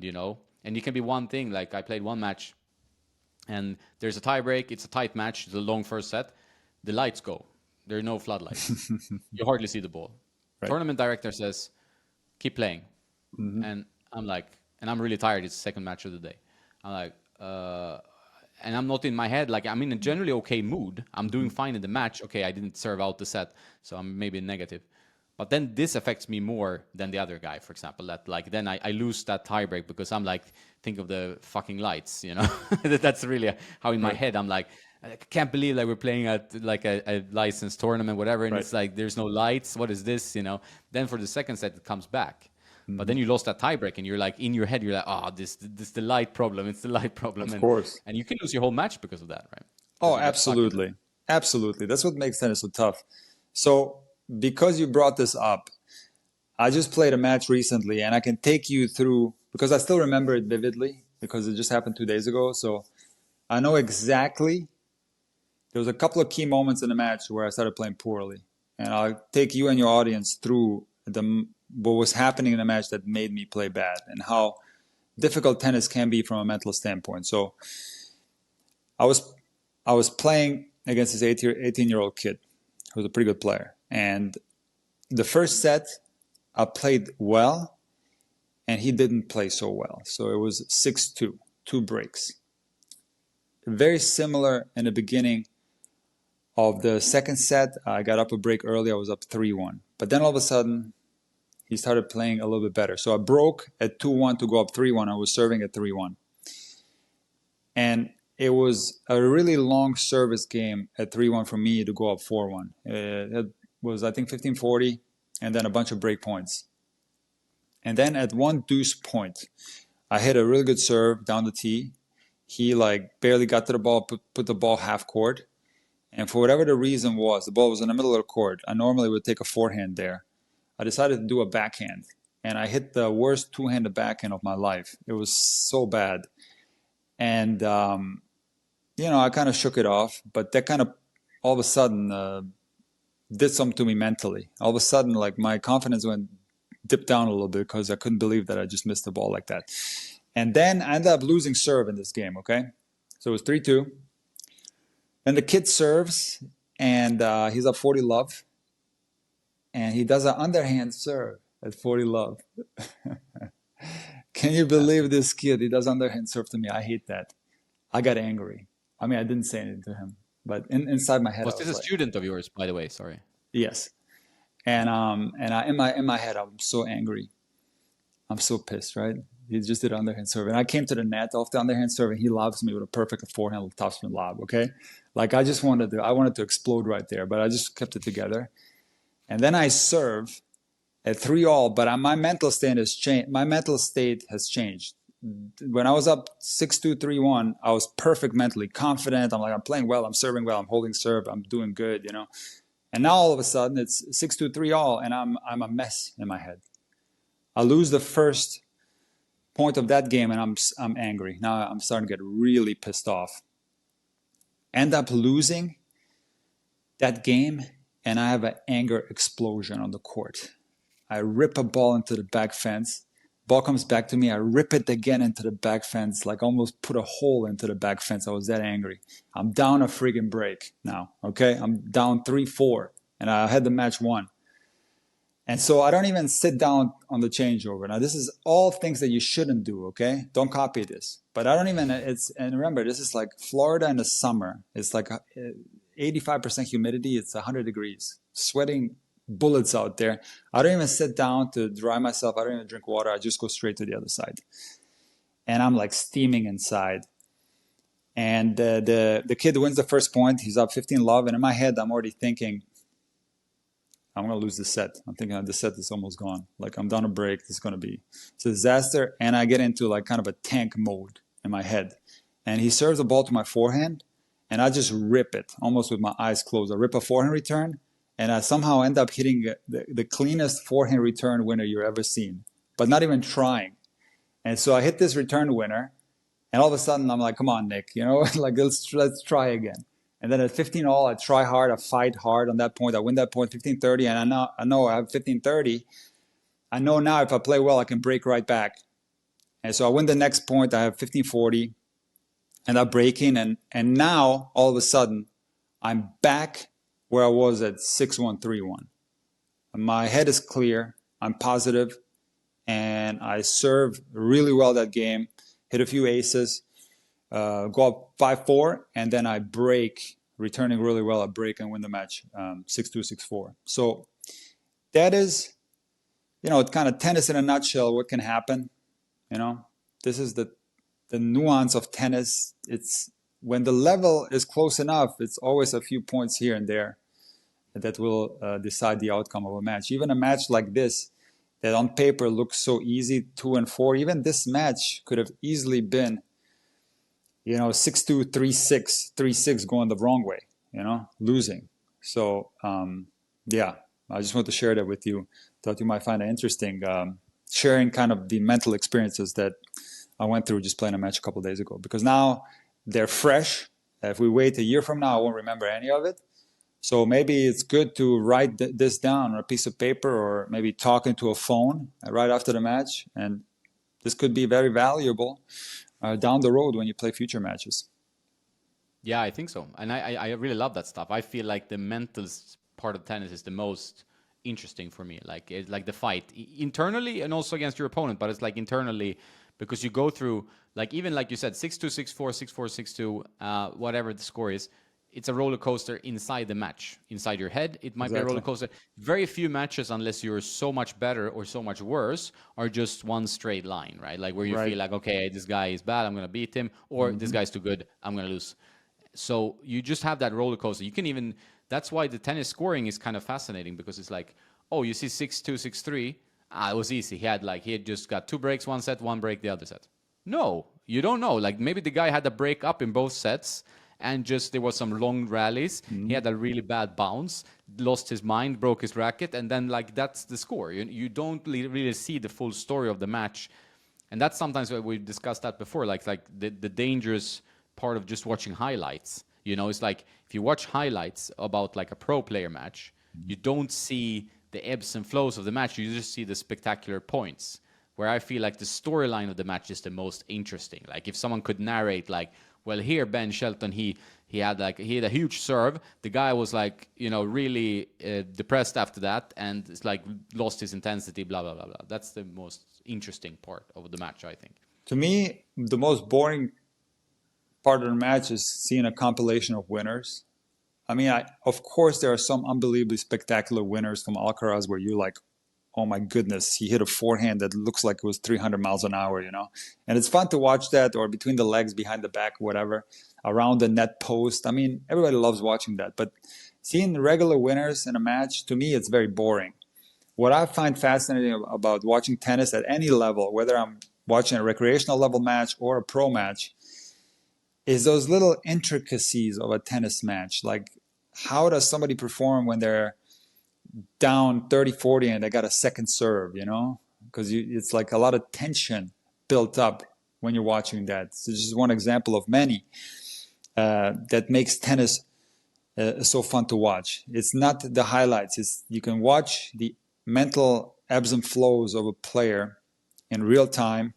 and it can be one thing. Like I played one match and there's a tie break. It's a tight match. It's a long first set. The lights go. There are no floodlights. You hardly see the ball. Right. Tournament director says, keep playing. And I'm like, and I'm really tired. It's the second match of the day. I'm like, and I'm not in my head. Like, I'm in a generally okay mood. I'm doing fine in the match. Okay, I didn't serve out the set, so I'm maybe negative. But then this affects me more than the other guy, for example. That like then I lose that tiebreak because I'm like, think of the fucking lights, That's really how in my head I'm like, I can't believe that we're playing at like a licensed tournament, whatever, and it's like there's no lights. What is this, Then for the second set it comes back. But then you lost that tiebreak, and you're like in your head, you're like, this the light problem. It's the light problem, Of course. and you can lose your whole match because of that, right? Oh, absolutely, absolutely. That's what makes tennis so tough. So because you brought this up, I just played a match recently, and I can take you through because I still remember it vividly because it just happened 2 days ago. So I know exactly. There was a couple of key moments in the match where I started playing poorly, and I'll take you and your audience through what was happening in the match that made me play bad and how difficult tennis can be from a mental standpoint. So I was playing against this 18-year-old kid who was a pretty good player, and the first set I played well, and he didn't play so well. So it was 6-2, 2 breaks. Very similar in the beginning of the second set. I got up a break early. I was up 3-1. But then all of a sudden, he started playing a little bit better. So I broke at 2-1 to go up 3-1. I was serving at 3-1. And it was a really long service game at 3-1 for me to go up 4-1. It was, I think, 15-40, and then a bunch of break points. And then at one deuce point, I hit a really good serve down the tee. He barely got to the ball, put the ball half court. And for whatever the reason was, the ball was in the middle of the court. I normally would take a forehand there. I decided to do a backhand, and I hit the worst two-handed backhand of my life. It was so bad. And, I kind of shook it off, but that kind of all of a sudden did something to me mentally. All of a sudden, my confidence dipped down a little bit because I couldn't believe that I just missed the ball like that. And then I ended up losing serve in this game, okay? So it was 3-2. Then the kid serves, and he's up 40 love. And he does an underhand serve at 40 love. Can you believe this kid? He does underhand serve to me. I hate that. I got angry. I mean, I didn't say anything to him, but inside my head, was this a student of yours, by the way? Sorry. Yes, and in my head, I'm so angry. I'm so pissed, right? He just did underhand serve, and I came to the net off the underhand serve, and he lobs me with a perfect forehand topspin lob. Okay, I wanted to explode right there, but I just kept it together. And then I serve at 3-all, but my mental state has changed. My mental state has changed. When I was up 6-2, 3-1, I was perfect mentally, confident. I'm I'm playing well, I'm serving well, I'm holding serve, I'm doing good, And now all of a sudden it's 6-2, 3-all, and I'm a mess in my head. I lose the first point of that game, and I'm angry. Now I'm starting to get really pissed off. End up losing that game, and I have an anger explosion on the court. I rip a ball into the back fence. Ball comes back to me. I rip it again into the back fence, almost put a hole into the back fence. I was that angry. I'm down a friggin' break now, okay? I'm down 3-4, and I had the match won. And so I don't even sit down on the changeover. Now, this is all things that you shouldn't do, okay? Don't copy this. But I don't even, and remember, this is like Florida in the summer. It's 85% humidity. It's 100 degrees. Sweating bullets out there. I don't even sit down to dry myself. I don't even drink water. I just go straight to the other side. And I'm steaming inside. And the kid wins the first point. He's up 15 love. And in my head, I'm already thinking, I'm going to lose the set. I'm thinking the set is almost gone. I'm down a break. It's going to be a disaster. And I get into kind of a tank mode in my head. And he serves the ball to my forehand. And I just rip it almost with my eyes closed. I rip a forehand return. And I somehow end up hitting the cleanest forehand return winner you've ever seen, but not even trying. And so I hit this return winner, and all of a sudden I'm like, come on, Nick, let's try again. And then at 15-all, I try hard, I fight hard on that point. I win that point 15-30, and I know I have 15-30. I know now if I play well, I can break right back. And so I win the next point. I have 15-40, and I'm breaking. And now, all of a sudden, I'm back where I was at 6-1, 3-1. My head is clear. I'm positive, and I serve really well that game. Hit a few aces, go up 5-4, and then I break, returning really well. I break and win the match 6-2, 6-4. So that is, it's kind of tennis in a nutshell. What can happen? This is the nuance of tennis. It's when the level is close enough, it's always a few points here and there that will decide the outcome of a match. Even a match like this, that on paper looks so easy, 2-4. Even this match could have easily been, 6-2, 3-6, 3-6 going the wrong way, losing. So yeah, I just want to share that with you. Thought you might find it interesting, sharing kind of the mental experiences that I went through just playing a match a couple of days ago. Because now they're fresh. If we wait a year from now, I won't remember any of it. So maybe it's good to write this down on a piece of paper, or maybe talk into a phone right after the match. And this could be very valuable down the road when you play future matches. Yeah, I think so. And I really love that stuff. I feel like the mental part of tennis is the most interesting for me. Like it's like the fight internally and also against your opponent, but it's like internally because you go through like even like you said 6-2, 6-4, 6-4, 6-2, whatever the score is. It's a roller coaster inside the match, inside your head. It might be a roller coaster. Very few matches, unless you're so much better or so much worse, are just one straight line, right? Like where you feel like, okay, this guy is bad, I'm gonna beat him, or this guy's too good, I'm gonna lose. So you just have that roller coaster. You can even, that's why the tennis scoring is kind of fascinating, because it's like, oh, you see 6-2, 6-3. It was easy. He had just got 2 breaks, 1 set, 1 break, the other set. No, you don't know. Like maybe the guy had a break up in both sets, and just there was some long rallies. He had a really bad bounce, lost his mind, broke his racket, and then like that's the score. You don't really see the full story of the match. And that's sometimes what we discussed that before, like the dangerous part of just watching highlights. It's like if you watch highlights about like a pro player match, you don't see the ebbs and flows of the match. You just see the spectacular points. Where I feel like the storyline of the match is the most interesting. Like if someone could narrate, like, well, here Ben Shelton, he had a huge serve. The guy was like, really depressed after that, and it's like lost his intensity. Blah blah blah blah. That's the most interesting part of the match, I think. To me, the most boring part of the match is seeing a compilation of winners. I mean, of course, there are some unbelievably spectacular winners from Alcaraz where you're like, oh my goodness, he hit a forehand that looks like it was 300 miles an hour, And it's fun to watch that, or between the legs, behind the back, whatever, around the net post. I mean, everybody loves watching that. But seeing regular winners in a match, to me, it's very boring. What I find fascinating about watching tennis at any level, whether I'm watching a recreational level match or a pro match, is those little intricacies of a tennis match. Like, how does somebody perform when they're down 30-40 and they got a second serve, because it's like a lot of tension built up when you're watching that. So this is one example of many that makes tennis so fun to watch. It's not the highlights. It's you can watch the mental ebbs and flows of a player in real time,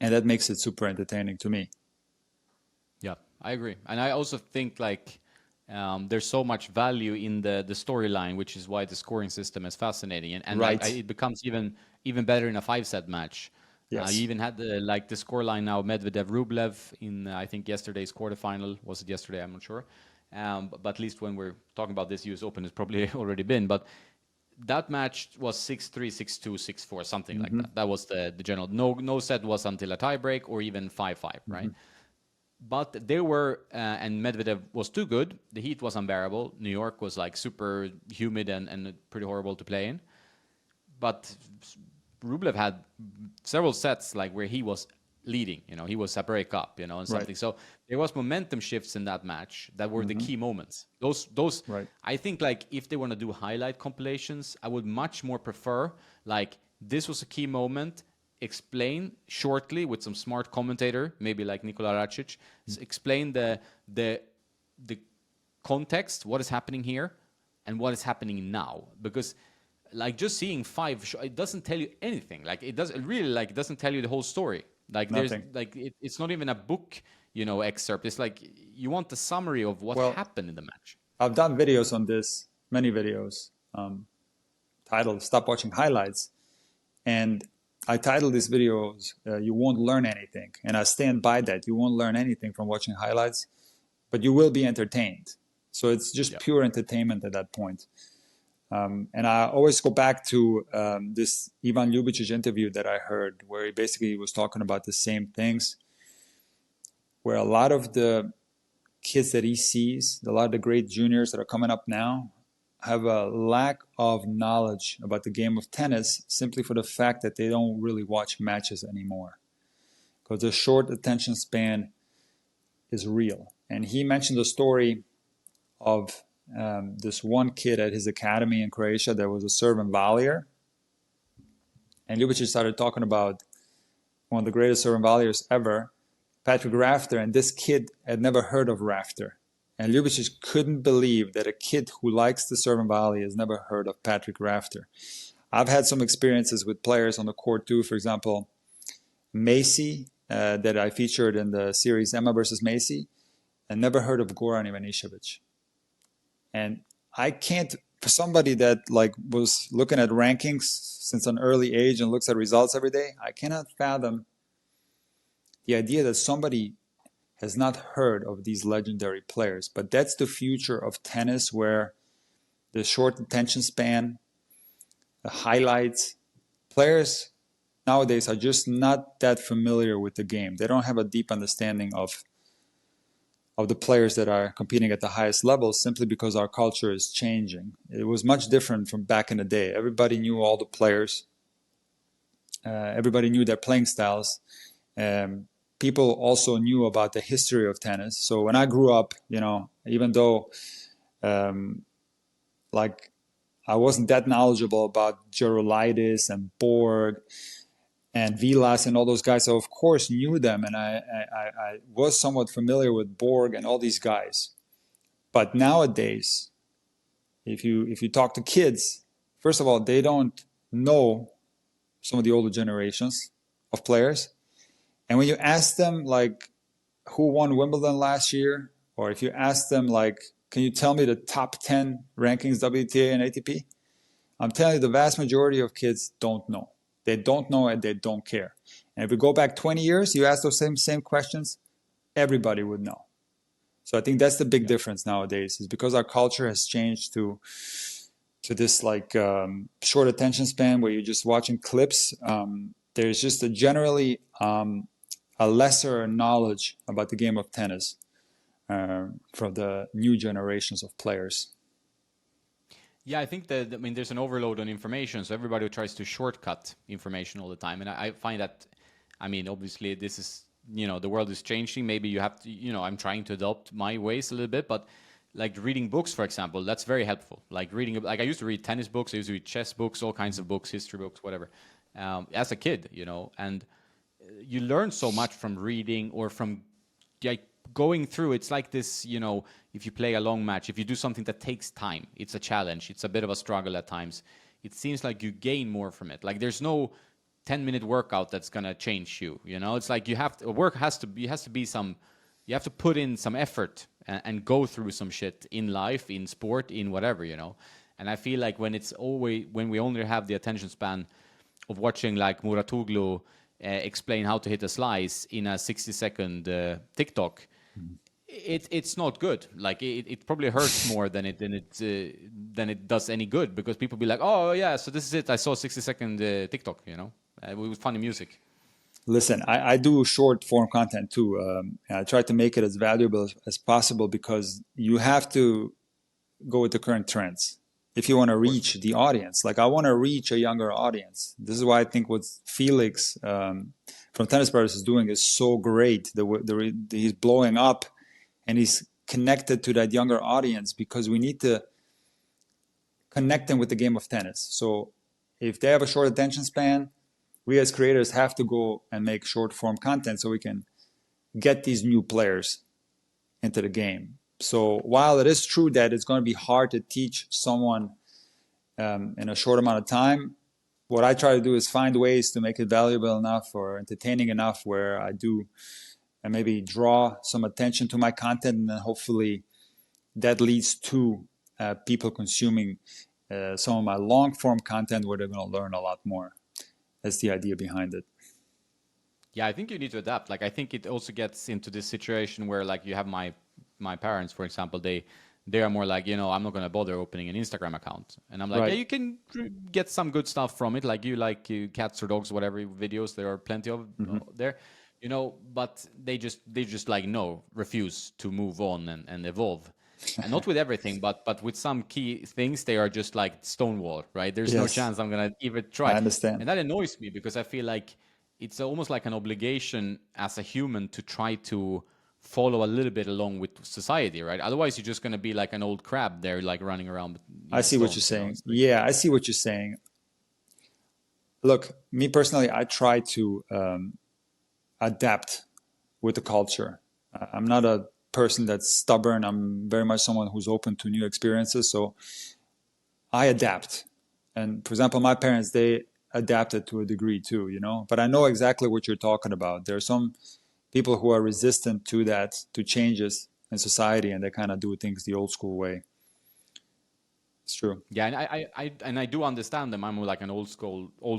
and that makes it super entertaining to me. Yeah, I agree. And I also think like there's so much value in the storyline, which is why the scoring system is fascinating. And Right. it becomes even better in a 5-set match. You Yes. even had the scoreline now, Medvedev Rublev in I think yesterday's quarterfinal. Was it yesterday? I'm not sure. But at least when we're talking about this US Open, it's probably already been. But that match was 6-3, 6-2, 6-4, something like that. That was the general. No set was until a tiebreak or even 5-5, right? But they were, and Medvedev was too good. The heat was unbearable. New York was like super humid and pretty horrible to play in. But Rublev had several sets like where he was leading. He was a break up. And something. Right. So there was momentum shifts in that match that were the key moments. Those. Right. I think like if they want to do highlight compilations, I would much more prefer like this was a key moment. Explain shortly with some smart commentator, maybe like Nikola Racic, explain the context, what is happening here, and what is happening now. Because like just seeing it doesn't tell you anything. Like it doesn't really, like, it doesn't tell you the whole story. Like there's Nothing. like it's not even a book, excerpt. It's like you want the summary of what Well, happened in the match. I've done videos on this, many videos, titled "Stop Watching Highlights," and I titled these videos "You Won't Learn Anything," and I stand by that. You won't learn anything from watching highlights, but you will be entertained. So it's just Yeah. pure entertainment at that point. And I always go back to this Ivan Ljubicic interview that I heard, where he basically was talking about the same things, where a lot of the kids that he sees, a lot of the great juniors that are coming up now, have a lack of knowledge about the game of tennis simply for the fact that they don't really watch matches anymore. Because the short attention span is real. And he mentioned a story of this one kid at his academy in Croatia that was a serve and volleyer. And Ljubicic started talking about one of the greatest serve and volleyers ever, Patrick Rafter, and this kid had never heard of Rafter. And Ljubicic couldn't believe that a kid who likes the serve and volley has never heard of Patrick Rafter. I've had some experiences with players on the court too. For example, Macy, that I featured in the series Emma versus Macy, and never heard of Goran Ivanišević. And I can't, for somebody that like was looking at rankings since an early age and looks at results every day, I cannot fathom the idea that somebody has not heard of these legendary players. But that's the future of tennis, where the short attention span, the highlights, players nowadays are just not that familiar with the game. They don't have a deep understanding of the players that are competing at the highest levels, simply because our culture is changing. It was much different from back in the day. Everybody knew all the players. Everybody knew their playing styles. People also knew about the history of tennis. So when I grew up, even though like I wasn't that knowledgeable about Gerulaitis and Borg and Vilas and all those guys, I of course knew them, and I was somewhat familiar with Borg and all these guys. But nowadays, if you talk to kids, first of all, they don't know some of the older generations of players. And when you ask them, like, who won Wimbledon last year, or if you ask them, like, can you tell me the top 10 rankings, WTA and ATP? I'm telling you, the vast majority of kids don't know. They don't know and they don't care. And if we go back 20 years, you ask those same questions, everybody would know. So I think that's the big difference nowadays, is because our culture has changed to this like short attention span where you're just watching clips. There's just a generally a lesser knowledge about the game of tennis for the new generations of players. Yeah, I think that, I mean, there's an overload on information, so everybody tries to shortcut information all the time. And I find that, I mean, obviously this is, the world is changing. Maybe you have to, I'm trying to adopt my ways a little bit, but like reading books, for example, that's very helpful. Like I used to read tennis books, I used to read chess books, all kinds of books, history books, whatever, as a kid, and you learn so much from reading or from like going through. It's like this, if you play a long match, if you do something that takes time, it's a challenge, it's a bit of a struggle at times. It seems like you gain more from it. Like there's no 10-minute workout that's gonna change you. It's like you have to put in some effort and go through some shit in life, in sport, in whatever. And I feel like when we only have the attention span of watching like Muratoglu explain how to hit a slice in a 60-second TikTok, it's not good. Like it probably hurts more than it does any good, because people be like, oh yeah, so this is it. I saw a 60-second TikTok, with funny music. Listen, I do short form content too. I try to make it as valuable as possible, because you have to go with the current trends if you want to reach the audience. Like I want to reach a younger audience. This is why I think what Felix from Tennis Brothers is doing is so great. He's blowing up and he's connected to that younger audience, because we need to connect them with the game of tennis. So if they have a short attention span, we as creators have to go and make short form content so we can get these new players into the game. So while it is true that it's going to be hard to teach someone in a short amount of time. What I try to do is find ways to make it valuable enough or entertaining enough where I do and maybe draw some attention to my content, and then hopefully that leads to people consuming some of my long form content where they're going to learn a lot more. That's the idea behind it. Yeah, I think you need to adapt. Like, I think it also gets into this situation where, like, you have my parents, for example, they are more like, I'm not gonna bother opening an Instagram account, and I'm like, yeah, Right. you can get some good stuff from it, like cats or dogs, whatever videos there are plenty of Mm-hmm. there, but they just like no, refuse to move on and evolve. And not with everything, but with some key things, they are just like stonewall, right? There's no Yes, chance I'm gonna even I try, understand. and that annoys me because I feel like it's almost like an obligation as a human to try to follow a little bit along with society, right? Otherwise, you're just gonna be like an old crab there, like running around I eating see what you're stones. saying. It's like, Yeah, I see what you're saying. Look, me personally, I try to adapt with the culture. I'm not a person that's stubborn. I'm very much someone who's open to new experiences. So I adapt. And for example, my parents, they adapted to a degree too, but I know exactly what you're talking about. There are some people who are resistant to that, to changes in society, and they kind of do things the old school way. It's true. yeah, and I do understand them. I'm more like an old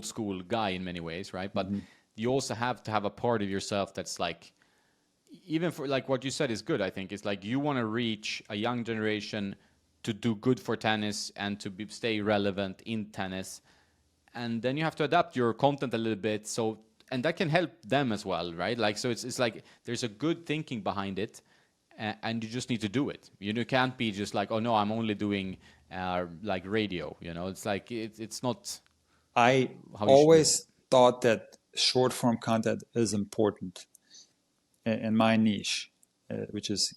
school guy in many ways, right? But Hmm. you also have to have a part of yourself that's like, even for like what you said is good. I think it's like you want to reach a young generation to do good for tennis and to stay relevant in tennis, and then you have to adapt your content a little bit, so and that can help them as well, right? Like, so it's like there's a good thinking behind it, and you just need to do it. You can't be just like, oh no, I'm only doing like radio. It's like it's not I how you should do it. always thought that short form content is important in my niche, which is,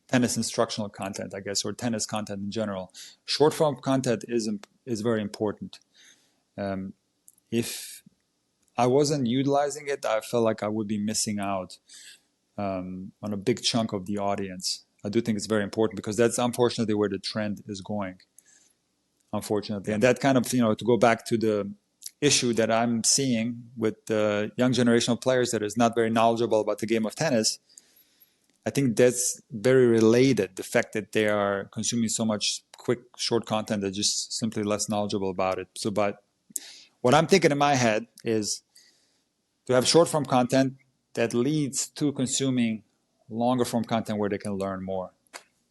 tennis instructional content, I guess, or tennis content in general. Short form content is very important. Um, if I wasn't utilizing it, I felt like I would be missing out on a big chunk of the audience. I do think it's very important because that's unfortunately where the trend is going, unfortunately. Yeah. And that kind of, to go back to the issue that I'm seeing with the young generation of players that is not very knowledgeable about the game of tennis, I think that's very related. The fact that they are consuming so much quick, short content, they're just simply less knowledgeable about it. So, but what I'm thinking in my head is to have short form content that leads to consuming longer form content where they can learn more.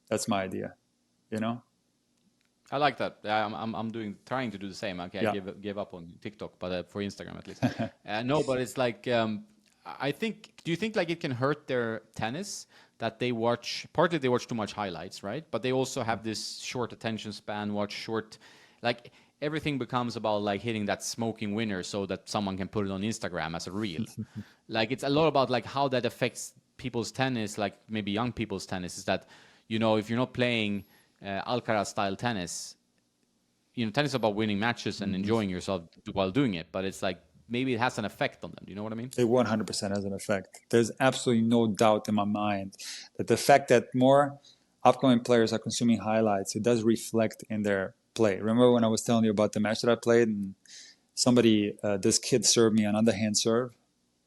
That's my idea, you know? I like that. I'm trying to do the same. Okay, I Yeah. gave up on TikTok, but for Instagram at least. No, but it's like I think. Do you think like it can hurt their tennis that they watch? Partly they watch too much highlights, right? But they also have this short attention span. Watch short, like everything becomes about like hitting that smoking winner so that someone can put it on Instagram as a reel. Like it's a lot about like how that affects people's tennis, like maybe young people's tennis. Is that if you're not playing Alcaraz style tennis, tennis is about winning matches and Mhm. enjoying yourself while doing it. But it's like maybe it has an effect on them. Do you know what I mean? It 100% has an effect. There's absolutely no doubt in my mind that the fact that more upcoming players are consuming highlights, it does reflect in their play. Remember when I was telling you about the match that I played and this kid served me an underhand serve?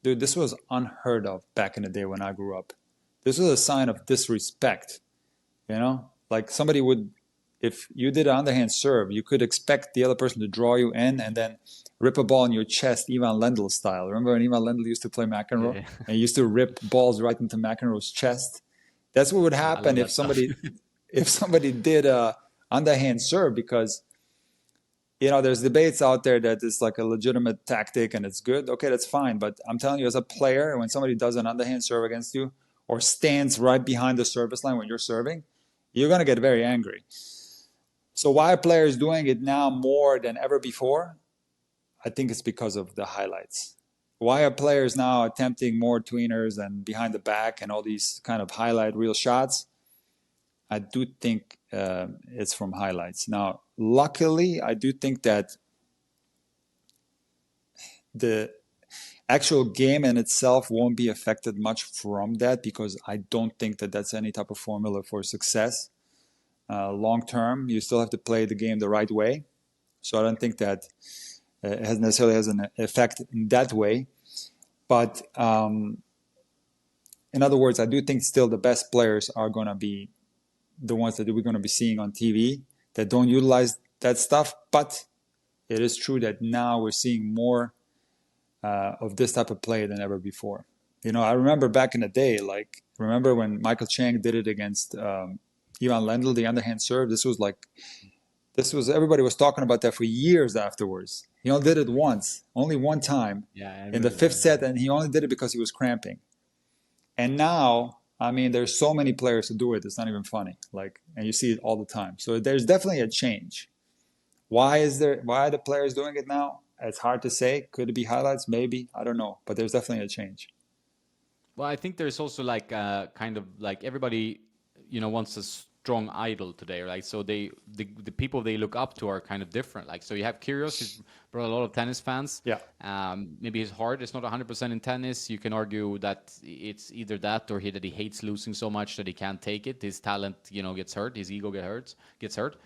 Dude, this was unheard of back in the day when I grew up. This was a sign of disrespect, Like somebody would, if you did an underhand serve, you could expect the other person to draw you in and then rip a ball in your chest, Ivan Lendl style. Remember when Ivan Lendl used to play McEnroe Yeah, and he used to rip balls right into McEnroe's chest? That's what would I love happen if that stuff. somebody did a underhand serve because there's debates out there that it's like a legitimate tactic and it's good. Okay, that's fine. But I'm telling you, as a player, when somebody does an underhand serve against you or stands right behind the service line when you're serving, you're going to get very angry. So why are players doing it now more than ever before? I think it's because of the highlights. Why are players now attempting more tweeners and behind the back and all these kind of highlight reel shots? I do think it's from highlights. Now, luckily, I do think that the actual game in itself won't be affected much from that because I don't think that that's any type of formula for success. long term. You still have to play the game the right way. So I don't think that it necessarily has an effect in that way. But in other words, I do think still the best players are going to be the ones that we're going to be seeing on TV that don't utilize that stuff. But it is true that now we're seeing more of this type of play than ever before. You know, I remember back in the day, like, remember when Michael Chang did it against Ivan Lendl, the underhand serve? Everybody was talking about that for years afterwards. He only did it once, only one time Yeah, I in the remember fifth that. set, and he only did it because he was cramping. And now, I mean, there's so many players who do it, it's not even funny. Like, and you see it all the time. So there's definitely a change. Why are the players doing it now? It's hard to say. Could it be highlights? Maybe. I don't know. But there's definitely a change. Well, I think there's also like kind of like everybody, wants a strong idol today, right? So the people they look up to are kind of different. Like, so you have Kyrgios, who's brought a lot of tennis fans. Yeah. Maybe his heart is not 100% in tennis. You can argue that it's either that or that he hates losing so much that he can't take it. His talent, gets hurt. His ego gets hurt.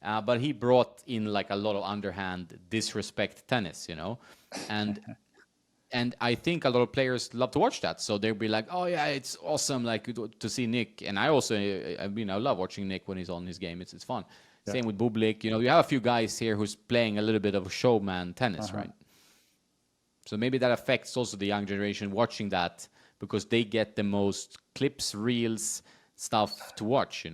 But he brought in like a lot of underhand disrespect tennis, and and I think a lot of players love to watch that. So they'll be like, "Oh yeah, it's awesome!" Like to see Nick, and I also, I love watching Nick when he's on his game. It's fun. Yeah. Same with Bublik. You have a few guys here who's playing a little bit of showman tennis, right? So maybe that affects also the young generation watching that because they get the most clips, reels, stuff to watch.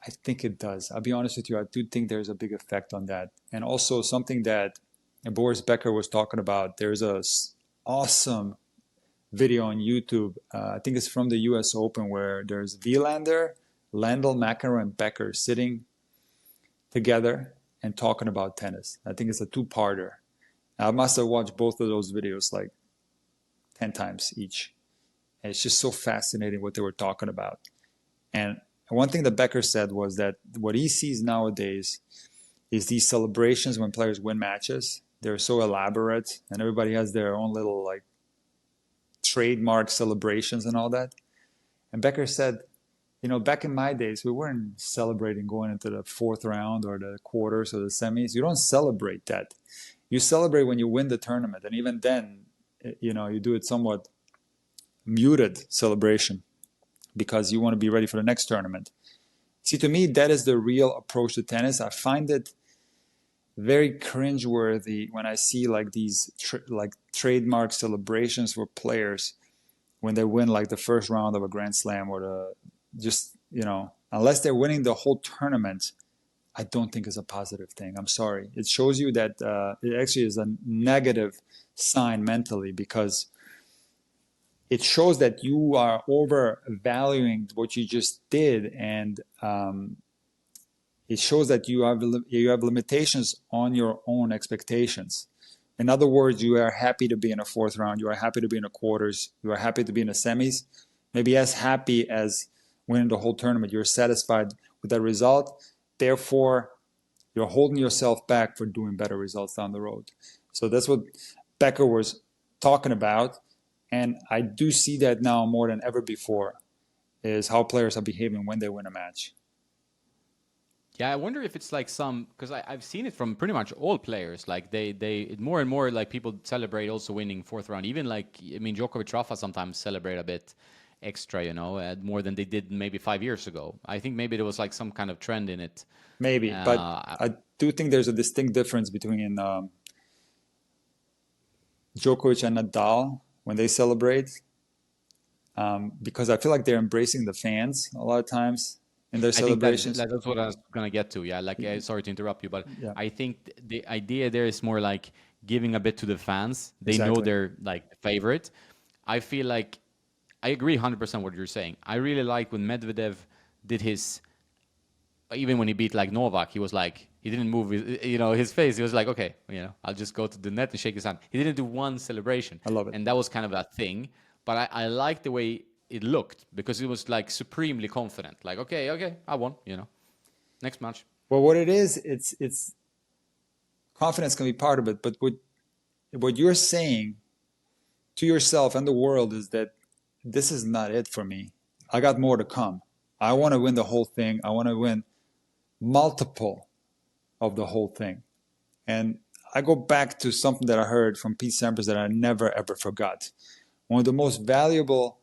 I think it does. I'll be honest with you. I do think there's a big effect on that. And also something that Boris Becker was talking about. There's a awesome video on YouTube. I think it's from the U.S. Open where there's Wielander, Lendl, McEnroe, and Becker sitting together and talking about tennis. I think it's a two-parter. I must have watched both of those videos like 10 times each. And it's just so fascinating what they were talking about. And one thing that Becker said was that what he sees nowadays is these celebrations when players win matches. They're so elaborate and everybody has their own little like trademark celebrations and all that. And Becker said, back in my days, we weren't celebrating going into the fourth round or the quarters or the semis. You don't celebrate that. You celebrate when you win the tournament. And even then, you do it somewhat muted celebration because you want to be ready for the next tournament. See, to me, that is the real approach to tennis. I find it very cringeworthy when I see like these trademark celebrations for players when they win like the first round of a Grand Slam or unless they're winning the whole tournament, I don't think it's a positive thing. I'm sorry. It shows you that it actually is a negative sign mentally because it shows that you are overvaluing what you just did, and it shows that you have limitations on your own expectations. In other words, you are happy to be in a fourth round, you are happy to be in the quarters, you are happy to be in the semis, maybe as happy as winning the whole tournament. You're satisfied with that result. Therefore, you're holding yourself back for doing better results down the road. So that's what Becker was talking about. And I do see that now more than ever before, is how players are behaving when they win a match. Yeah, I wonder if it's like because I've seen it from pretty much all players. Like they more and more like people celebrate also winning fourth round. Even like, Djokovic, Rafa sometimes celebrate a bit extra, more than they did maybe 5 years ago. I think maybe there was like some kind of trend in it. Maybe, but I do think there's a distinct difference between Djokovic and Nadal when they celebrate, because I feel like they're embracing the fans a lot of times in their celebrations. I think that's what I was gonna get to. Yeah, like sorry to interrupt you, but Yeah. I think the idea there is more like giving a bit to the fans. They know Exactly. they're like favorite. I feel like I agree 100% what you're saying. I really like when Medvedev did his. Even when he beat like Novak, he was like he didn't move his face. He was like, okay, I'll just go to the net and shake his hand. He didn't do one celebration. I love it. And that was kind of a thing. But I like the way it looked because it was like supremely confident. Like, okay, I won. Next match. Well, what it is, it's confidence can be part of it, but what you're saying to yourself and the world is that this is not it for me. I got more to come. I want to win the whole thing. I want to win multiple of the whole thing. And I go back to something that I heard from Pete Sampras that I never ever forgot. One of the most valuable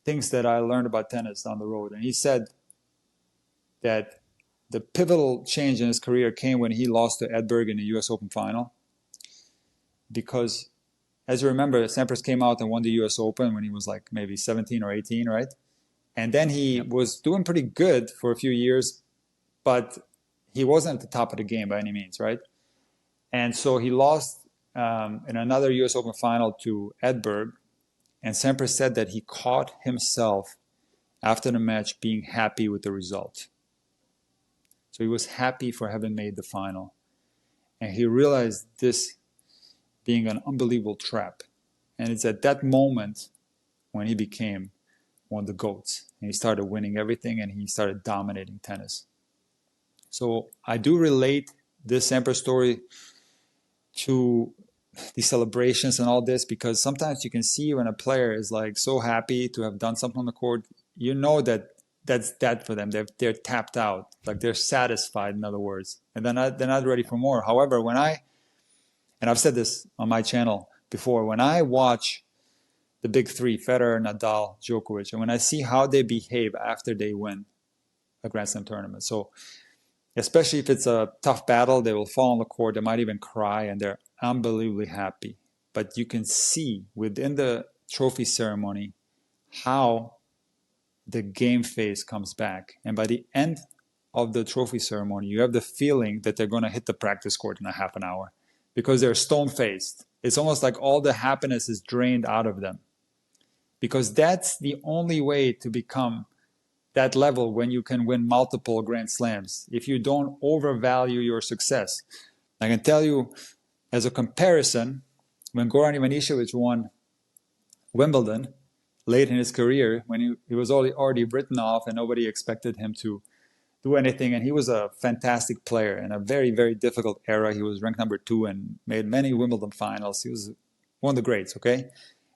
things that I learned about tennis down the road. And he said that the pivotal change in his career came when he lost to Edberg in the US Open final. Because, as you remember, Sampras came out and won the US Open when he was like maybe 17 or 18, right? And then he was doing pretty good for a few years, but he wasn't at the top of the game by any means, right? And so he lost in another US Open final to Edberg. And Sampras said that he caught himself after the match being happy with the result. So he was happy for having made the final. And he realized this being an unbelievable trap. And it's at that moment when he became one of the GOATs. And he started winning everything and he started dominating tennis. So I do relate this Sampras story to the celebrations and all this, because sometimes you can see when a player is like so happy to have done something on the court, you know that that's that for them. They're tapped out, like they're satisfied, in other words, and they're not ready for more. However, and I've said this on my channel before, when I watch the big three, Federer, Nadal, Djokovic, and when I see how they behave after they win a Grand Slam tournament, so especially if it's a tough battle, they will fall on the court, they might even cry, and they're unbelievably happy. But you can see within the trophy ceremony how the game phase comes back. And by the end of the trophy ceremony, you have the feeling that they're going to hit the practice court in a half an hour because they're stone-faced. It's almost like all the happiness is drained out of them, because that's the only way to become that level when you can win multiple Grand Slams. If you don't overvalue your success. I can tell you as a comparison, when Goran Ivanisevic won Wimbledon late in his career, when he was already written off and nobody expected him to do anything, and he was a fantastic player in a very, very difficult era. He was ranked number 2 and made many Wimbledon finals. He was one of the greats, okay?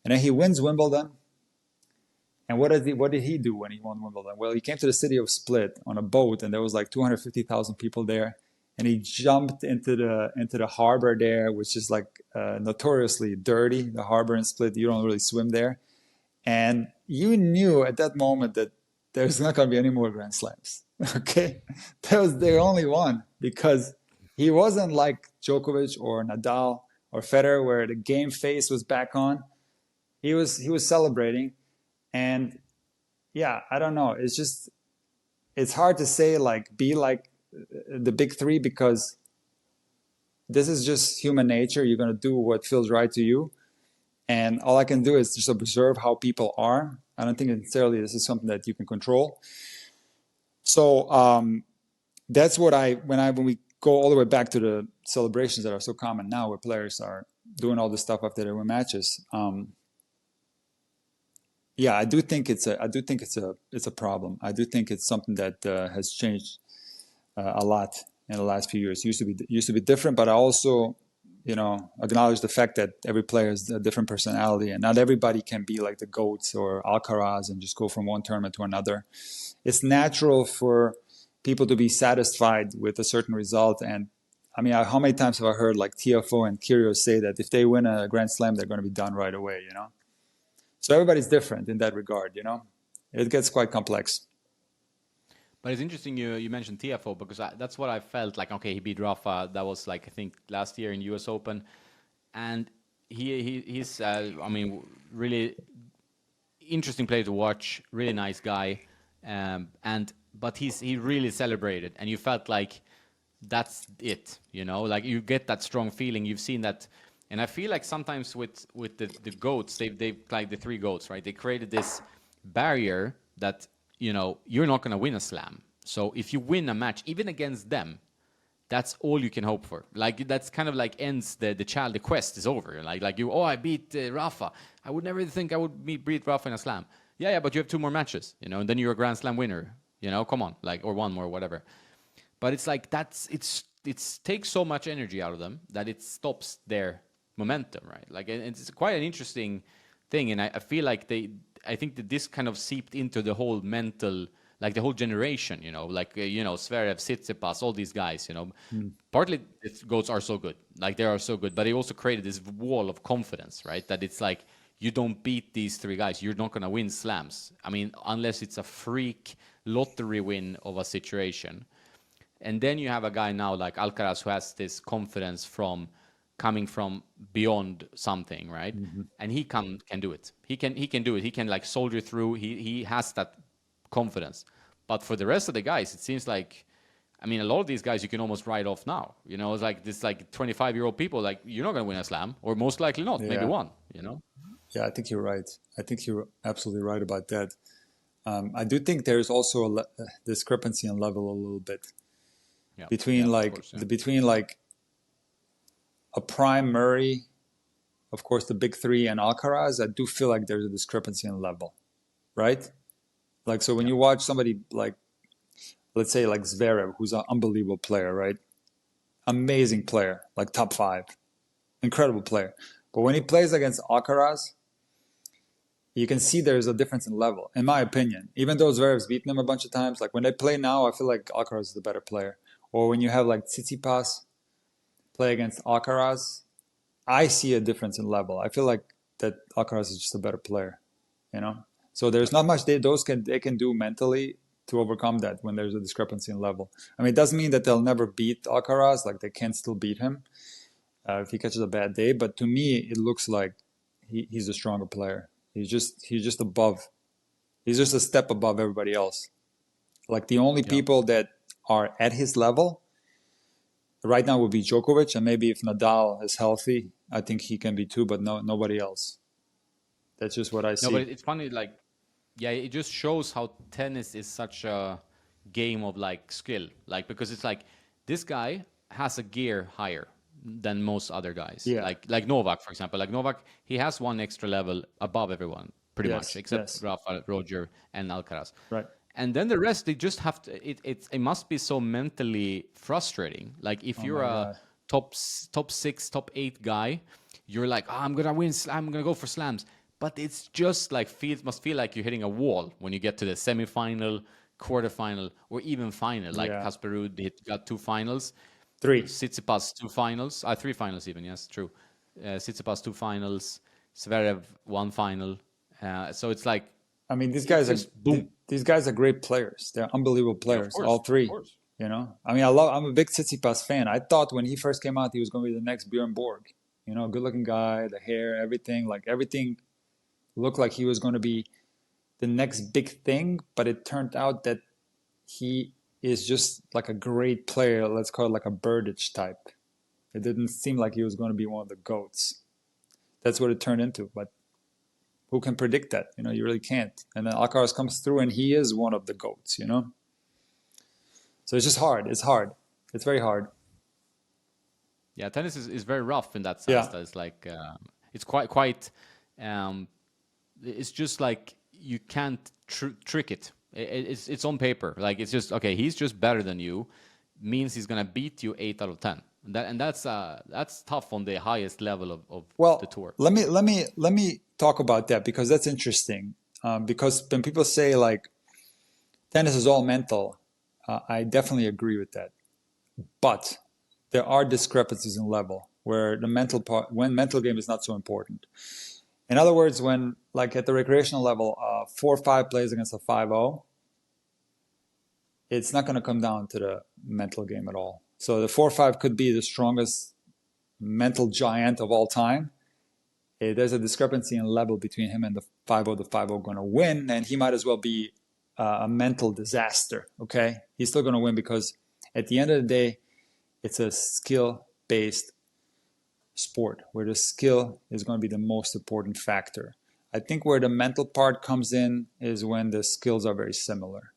And then he wins Wimbledon. And what did he do when he won Wimbledon? Well, he came to the city of Split on a boat, and there was like 250,000 people there. And he jumped into the harbor there, which is like notoriously dirty. The harbor in Split, you don't really swim there. And you knew at that moment that there's not going to be any more Grand Slams. Okay, that was the only one, because he wasn't like Djokovic or Nadal or Federer, where the game face was back on. He was celebrating. And yeah, I don't know. It's hard to say like be like the big three, because this is just human nature. You're going to do what feels right to you. And all I can do is just observe how people are. I don't think necessarily this is something that you can control. So that's what when we go all the way back to the celebrations that are so common now, where players are doing all this stuff after they win matches. Yeah, I do think it's a problem. I do think it's something that has changed a lot in the last few years. It used to be different, but I also, acknowledge the fact that every player has a different personality, and not everybody can be like the GOATs or Alcaraz and just go from one tournament to another. It's natural for people to be satisfied with a certain result. And I mean, how many times have I heard like TFO and Kyrgios say that if they win a Grand Slam, they're going to be done right away, So everybody's different in that regard, It gets quite complex. But it's interesting you mentioned TFO, because that's what I felt like. Okay, he beat Rafa. That was like, I think, last year in US Open. And he's, I mean, really interesting player to watch, really nice guy. But he really celebrated, and you felt like that's it, like you get that strong feeling. You've seen that. And I feel like sometimes with the GOATs, they've like the 3 GOATs, right? They created this barrier that, you're not going to win a slam. So if you win a match, even against them, that's all you can hope for. Like, that's kind of like ends the quest is over. Like I beat Rafa. I would never think I would beat Rafa in a slam. Yeah, but you have 2 more matches, and then you're a Grand Slam winner. Come on, like, or 1 more, whatever. But it's like it takes so much energy out of them that it stops their momentum, right? Like, it's quite an interesting thing, and I feel like I think that this kind of seeped into the whole mental like the whole generation, like Zverev, Tsitsipas, all these guys, Mm. partly its goats are so good, like they are so good, but they also created this wall of confidence, right? That it's like you don't beat these three guys, you're not gonna win slams. I mean, unless it's a freak lottery win of a situation. And then you have a guy now like Alcaraz who has this confidence from coming from beyond something, right? Hmm. And he can do it. He can do it. He can like soldier through. He has that confidence. But for the rest of the guys, it seems like, I mean, a lot of these guys you can almost write off now. It's like this like 25-year-old people, like you're not gonna win a slam, or most likely not, maybe Yeah. one. Yeah, I think you're right. I think you're absolutely right about that. I do think there's also a discrepancy in level a little bit Yeah, between yeah, of like course, yeah. between like a prime Murray, of course, the big three, and Alcaraz. I do feel like there's a discrepancy in level, right? Like, so when Yeah. you watch somebody like, let's say like Zverev, who's an unbelievable player, right? Amazing player, like top five, incredible player. But when he plays against Alcaraz, you can see there's a difference in level, in my opinion. Even though Zverev's beaten him a bunch of times, like when they play now, I feel like Alcaraz is the better player. Or when you have like Tsitsipas play against Alcaraz, I see a difference in level. I feel like that Alcaraz is just a better player, you know. So there's not much they can do mentally to overcome that when there's a discrepancy in level. I mean, it doesn't mean that they'll never beat Alcaraz. Like they can still beat him if he catches a bad day. But to me, it looks like he's a stronger player. He's just above. He's just a step above everybody else. Like the only Yeah. people that are at his level right now would be Djokovic, and maybe if Nadal is healthy, I think he can be too, but nobody else. That's just what I No, but see. it's funny, like, yeah, it just shows how tennis is such a game of like skill. Like, because it's like this guy has a gear higher than most other guys. Yeah. Like Novak, for example. Like Novak, he has one extra level above everyone, pretty much, Yes. except Yes. Rafa, Roger, and Alcaraz. Right. And then the rest, they just have to. It must be so mentally frustrating. Like if Oh you're my a God. top six, top eight guy, you're like, oh, I'm gonna win. I'm gonna go for slams. But it's just like must feel like you're hitting a wall when you get to the semifinal, quarterfinal, or even final. Like Yeah. Casper Ruud got two finals, Three. Tsitsipas two finals, three finals even. Yes, true. Tsitsipas two finals, Zverev one final. So it's like I mean, it's just boom. these guys are great players. They're unbelievable Yeah, of players, all course, of three. course. You know, I mean, I'm a big Tsitsipas fan. I thought when he first came out, he was going to be the next Bjorn Borg. You know, good-looking guy, the hair, everything, like everything looked like he was going to be the next big thing. But it turned out that he is just like a great player. Let's call it like a Burditch type. It didn't seem like he was going to be one of the goats. That's what it turned into. But who can predict that? You know, you really can't. And then Alcaraz comes through, and he is one of the goats. You know, so it's just hard. It's hard. It's very hard. Yeah, tennis is very rough in that sense. Yeah. That it's like it's quite. Um, it's just like you can't trick it. It's on paper. Like it's just okay. He's just better than you. Means he's gonna beat you 8 out of 10. That's tough on the highest level of the Well, tour. let me talk about that because that's interesting. Because when people say like tennis is all mental, I definitely agree with that. But there are discrepancies in level where the mental part, when mental game is not so important. In other words, when like at the recreational level, 4-5 plays against a 5-0, it's not going to come down to the mental game at all. So the 4-5 could be the strongest mental giant of all time. There's a discrepancy in level between him and the 5-0. The 5-0 going to win, and he might as well be a mental disaster. Okay, he's still going to win because at the end of the day, it's a skill-based sport where the skill is going to be the most important factor. I think where the mental part comes in is when the skills are very similar.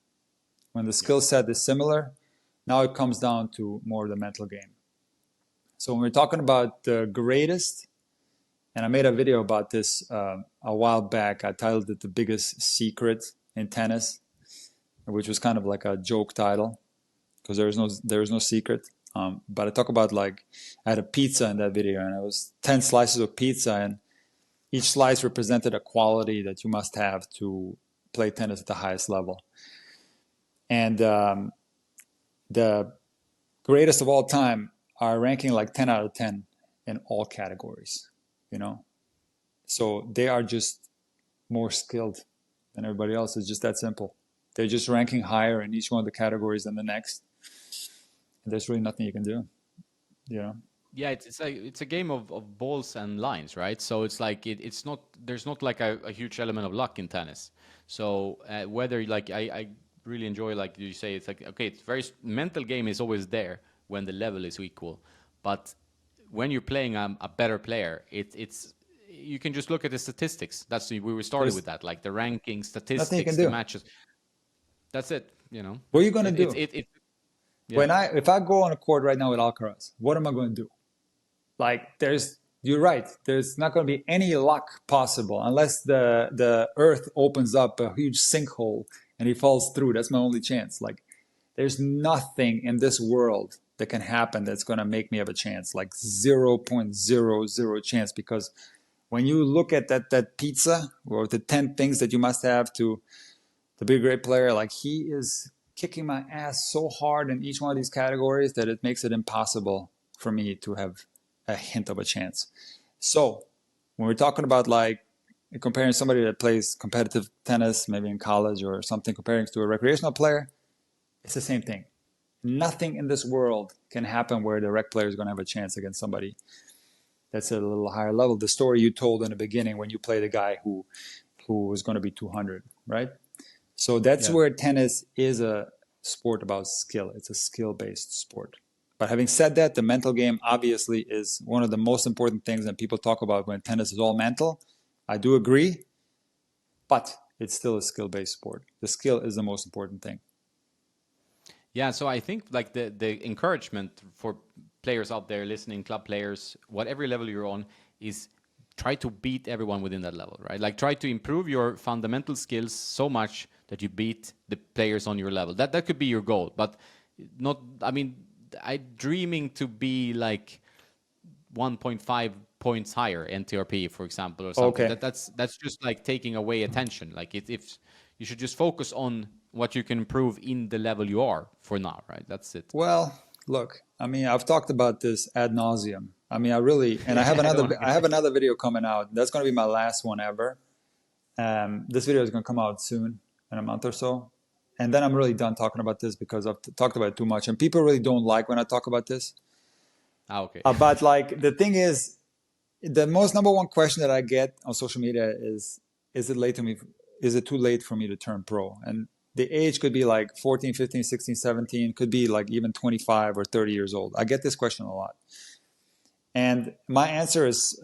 When the skill set is similar, now it comes down to more of the mental game. So when we're talking about the greatest, and I made a video about this a while back. I titled it "The Biggest Secret in Tennis," which was kind of like a joke title because there is no secret. But I talk about like I had a pizza in that video, and it was 10 slices of pizza, and each slice represented a quality that you must have to play tennis at the highest level. And the greatest of all time are ranking like 10 out of 10 in all categories, you know? So they are just more skilled than everybody else. It's just that simple. They're just ranking higher in each one of the categories than the next. And there's really nothing you can do, you know? Yeah, it's a game of balls and lines, right? So it's like it's not there's not like a huge element of luck in tennis. So whether like I really enjoy like you say it's like okay, it's very mental game is always there when the level is equal, but when you're playing a better player, it's you can just look at the statistics. That's we were started with There's that, like the ranking nothing you can statistics, the do. matches. That's it, you know. What are you going to It do? yeah. If I go on a court right now with Alcaraz, what am I going to do? Like you're right. There's not going to be any luck possible unless the earth opens up a huge sinkhole and he falls through. That's my only chance. Like there's nothing in this world that can happen that's going to make me have a chance. Like 0.00 chance, because when you look at that pizza or the 10 things that you must have to be a great player, like he is kicking my ass so hard in each one of these categories that it makes it impossible for me to have a hint of a chance. So when we're talking about like comparing somebody that plays competitive tennis, maybe in college or something, comparing to a recreational player, it's the same thing. Nothing in this world can happen where the rec player is going to have a chance against somebody that's at a little higher level. The story you told in the beginning when you played a guy who was going to be 200, right? So that's Yeah. where tennis is a sport about skill. It's a skill-based sport. But having said that, the mental game obviously is one of the most important things that people talk about when tennis is all mental. I do agree, but it's still a skill-based sport. The skill is the most important thing. Yeah, so I think like the encouragement for players out there listening, club players, whatever level you're on, is try to beat everyone within that level, right? Like try to improve your fundamental skills so much that you beat the players on your level. That could be your goal, but not. I mean, I dreaming to be like 1.5 points higher NTRP, for example, or something. Okay. That's just like taking away attention. Like if you should just focus on what you can improve in the level you are for now, right? That's it. Well, look, I mean, I've talked about this ad nauseum. I mean, I really, and Yeah, I don't want I to. have another video coming out. That's going to be my last one ever. This video is going to come out soon, in a month or so. And then I'm really done talking about this because I've talked about it too much. And people really don't like when I talk about this. Ah, okay. But like the thing is, the most number one question that I get on social media is it late to me? Is it too late for me to turn pro? And the age could be like 14, 15, 16, 17, could be like even 25 or 30 years old. I get this question a lot. And my answer is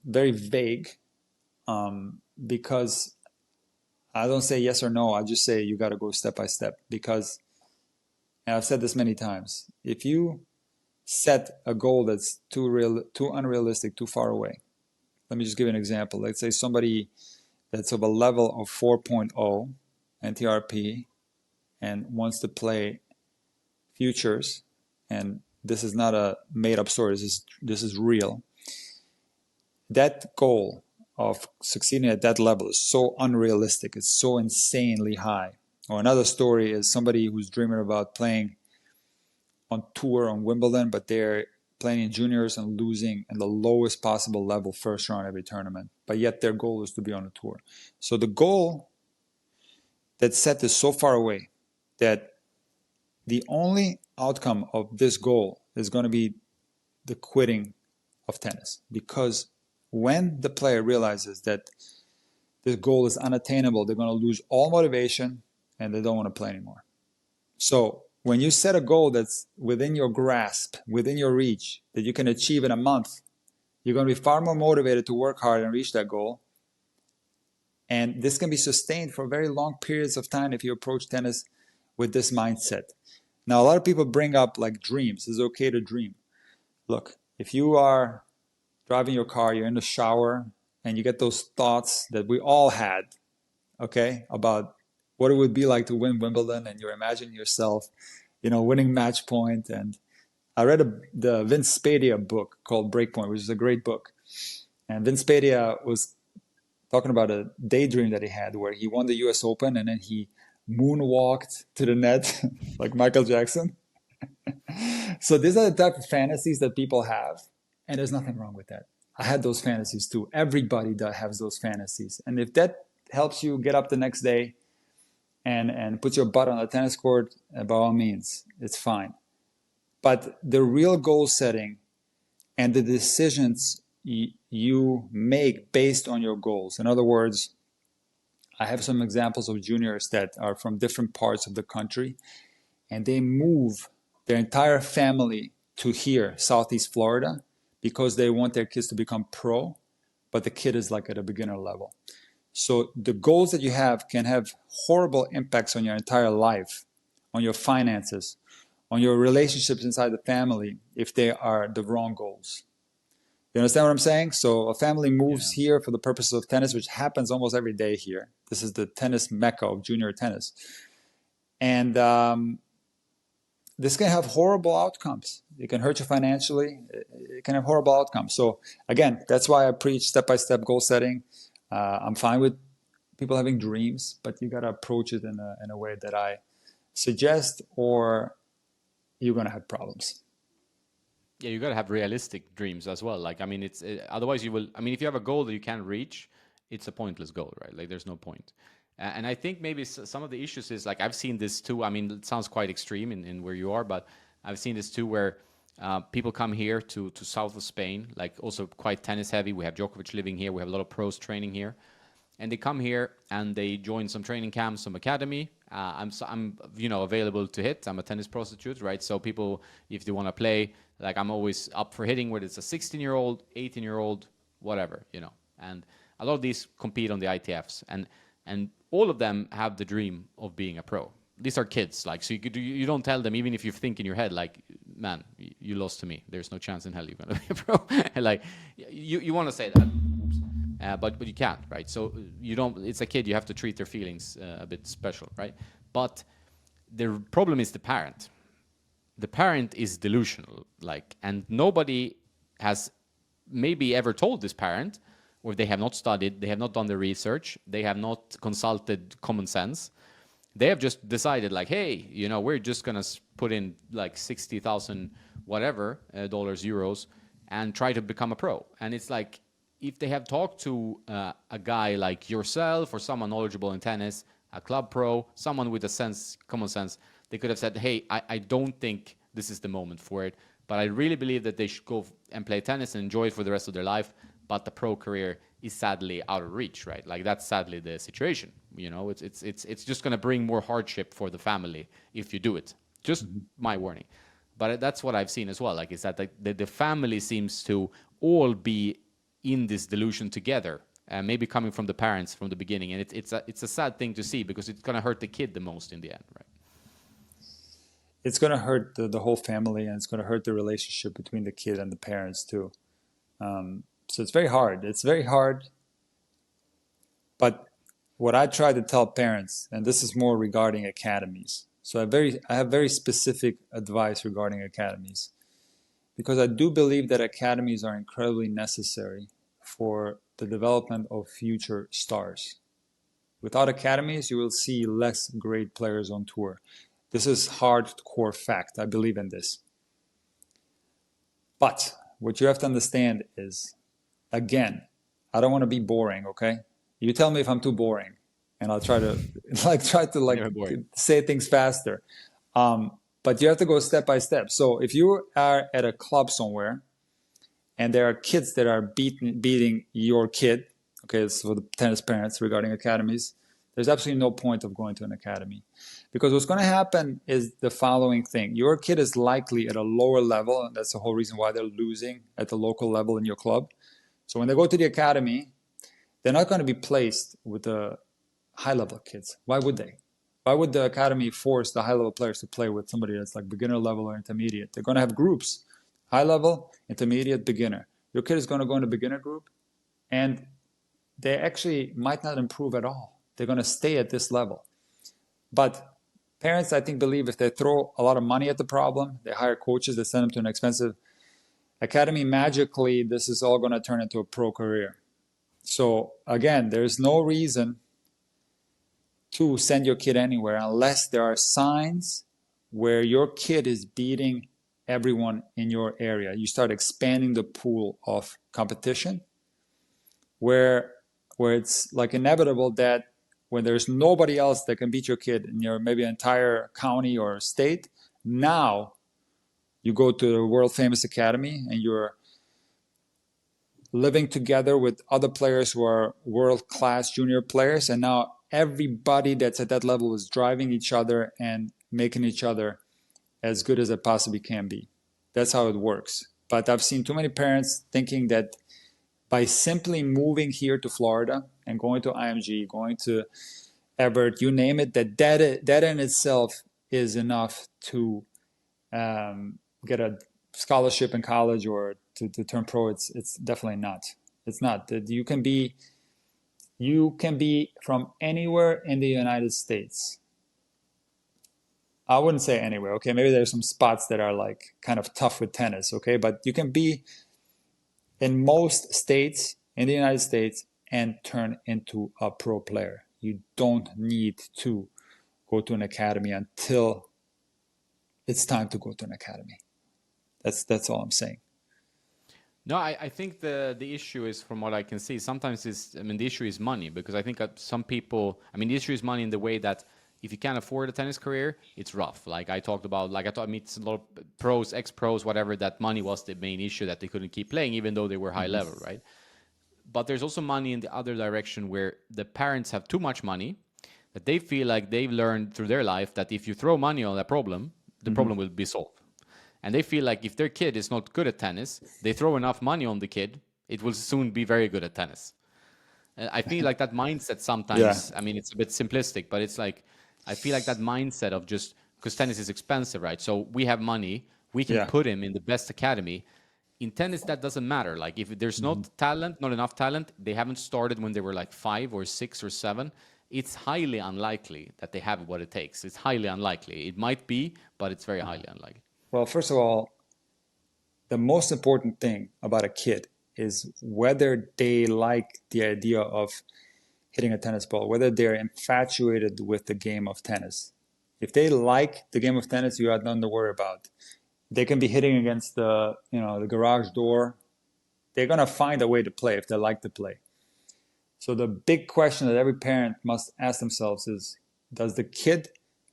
very vague because I don't say yes or no. I just say you got to go step by step because, and I've said this many times, if you set a goal that's too unrealistic, too far away. Let me just give you an example. Let's say somebody that's of a level of 4.0 NTRP and wants to play futures, and this is not a made-up story. This is real. That goal of succeeding at that level is so unrealistic. It's so insanely high. Or another story is somebody who's dreaming about playing on tour on Wimbledon, but they're playing in juniors and losing in the lowest possible level first round every tournament. But yet their goal is to be on a tour. So the goal that's set is so far away that the only outcome of this goal is going to be the quitting of tennis. Because when the player realizes that this goal is unattainable, they're going to lose all motivation and they don't want to play anymore. So when you set a goal that's within your grasp, within your reach, that you can achieve in a month, you're going to be far more motivated to work hard and reach that goal. And this can be sustained for very long periods of time if you approach tennis with this mindset. Now, a lot of people bring up like dreams. It's okay to dream. Look, if you are driving your car, you're in the shower, and you get those thoughts that we all had, okay, about what it would be like to win Wimbledon, and you're imagining yourself, winning match point. And I read the Vince Spadea book called Breakpoint, which is a great book. And Vince Spadea was talking about a daydream that he had where he won the US Open and then he moonwalked to the net like Michael Jackson. So these are the type of fantasies that people have, and there's nothing wrong with that. I had those fantasies too. Everybody that has those fantasies, and if that helps you get up the next day and put your butt on a tennis court, by all means, it's fine. But the real goal setting and the decisions you make based on your goals. In other words, I have some examples of juniors that are from different parts of the country, and they move their entire family to here, Southeast Florida, because they want their kids to become pro, but the kid is like at a beginner level. So the goals that you have can have horrible impacts on your entire life, on your finances, on your relationships inside the family if they are the wrong goals. You understand what I'm saying? So a family moves here for the purposes of tennis, which happens almost every day here. This is the tennis mecca of junior tennis. And this can have horrible outcomes. It can hurt you financially. It can have horrible outcomes. So again, that's why I preach step-by-step goal setting. I'm fine with people having dreams, but you got to approach it in a way that I suggest, or you're going to have problems. Yeah, you got to have realistic dreams as well. Like, I mean, otherwise you will. I mean, if you have a goal that you can't reach, it's a pointless goal, right? Like, there's no point. And I think maybe some of the issues is like I've seen this too. I mean, it sounds quite extreme in where you are, but I've seen this too where people come here to south of Spain, like also quite tennis heavy. We have Djokovic living here. We have a lot of pros training here, and they come here and they join some training camps, some academy. I'm available to hit. I'm a tennis prostitute, right? So people, if they want to play, like I'm always up for hitting, whether it's a 16-year-old, 18-year-old, whatever, And a lot of these compete on the ITFs, and all of them have the dream of being a pro. These are kids, like, so you don't tell them, even if you think in your head, like, man, you lost to me. There's no chance in hell you're gonna be a pro. Like, you want to say that. Oops. But you can't, right? So you don't. It's a kid. You have to treat their feelings a bit special, right? But the problem is the parent. The parent is delusional, like, and nobody has maybe ever told this parent, or they have not studied, they have not done the research, they have not consulted common sense. They have just decided, like, hey, we're just gonna put in like 60,000 whatever dollars, euros, and try to become a pro. And it's like, if they have talked to a guy like yourself or someone knowledgeable in tennis, a club pro, someone with common sense, they could have said, hey, I don't think this is the moment for it, but I really believe that they should go and play tennis and enjoy it for the rest of their life. But the pro career is sadly out of reach, right? Like, that's sadly the situation. It's just going to bring more hardship for the family if you do it. Just my warning. But that's what I've seen as well. Like, is that the family seems to all be in this delusion together, maybe coming from the parents from the beginning, and it's a sad thing to see, because it's going to hurt the kid the most in the end, right? It's going to hurt the whole family, and it's going to hurt the relationship between the kid and the parents too. So it's very hard. It's very hard. But what I try to tell parents, and this is more regarding academies. So I have very specific advice regarding academies, because I do believe that academies are incredibly necessary for the development of future stars. Without academies, you will see less great players on tour. This is hardcore fact. I believe in this. But what you have to understand is, again, I don't want to be boring, okay? You tell me if I'm too boring, and I'll try to say things faster. But you have to go step by step. So if you are at a club somewhere and there are kids that are beating your kid, okay, this is for the tennis parents regarding academies, there's absolutely no point of going to an academy. Because what's going to happen is the following thing. Your kid is likely at a lower level, and that's the whole reason why they're losing at the local level in your club. So when they go to the academy, they're not going to be placed with the high-level kids. Why would they? Why would the academy force the high-level players to play with somebody that's like beginner level or intermediate? They're going to have groups, high-level, intermediate, beginner. Your kid is going to go in a beginner group, and they actually might not improve at all. They're going to stay at this level. But parents, I think, believe if they throw a lot of money at the problem, they hire coaches, they send them to an expensive academy, magically, this is all going to turn into a pro career. So again, there's no reason to send your kid anywhere unless there are signs where your kid is beating everyone in your area. You start expanding the pool of competition where it's like inevitable that when there's nobody else that can beat your kid in your maybe entire county or state, now you go to the world famous academy and you're living together with other players who are world-class junior players, and now everybody that's at that level is driving each other and making each other as good as it possibly can be. That's how it works. But I've seen too many parents thinking that by simply moving here to Florida and going to IMG, going to Everett, you name it, that in itself is enough to get a scholarship in college or to turn pro. It's definitely not. It's not. You can be from anywhere in the United States. I wouldn't say anywhere, okay? Maybe there's some spots that are like kind of tough with tennis, okay? But you can be in most states in the United States and turn into a pro player. You don't need to go to an academy until it's time to go to an academy. That's all I'm saying. No, I think the issue is, from what I can see, sometimes the issue is money, because I think some people, the issue is money in the way that if you can't afford a tennis career, it's rough. Like I talked about, I meet a lot of pros, ex-pros, whatever, that money was the main issue, that they couldn't keep playing even though they were high level, right? But there's also money in the other direction where the parents have too much money, that they feel like they've learned through their life that if you throw money on a problem, the problem will be solved. And they feel like if their kid is not good at tennis, they throw enough money on the kid, it will soon be very good at tennis. And I feel like that mindset sometimes, Yeah. it's a bit simplistic, but it's like, I feel like that mindset of just, because tennis is expensive, right? So we have money, we can Yeah. put him in the best academy. In tennis, that doesn't matter. Like if there's not enough talent, they haven't started when they were like 5 or 6 or 7. It's highly unlikely that they have what it takes. It's highly unlikely. It might be, but it's very highly unlikely. Well, first of all, the most important thing about a kid is whether they like the idea of hitting a tennis ball, whether they're infatuated with the game of tennis. If they like the game of tennis, you have nothing to worry about. They can be hitting against the garage door. They're gonna find a way to play if they like to play. So the big question that every parent must ask themselves is, does the kid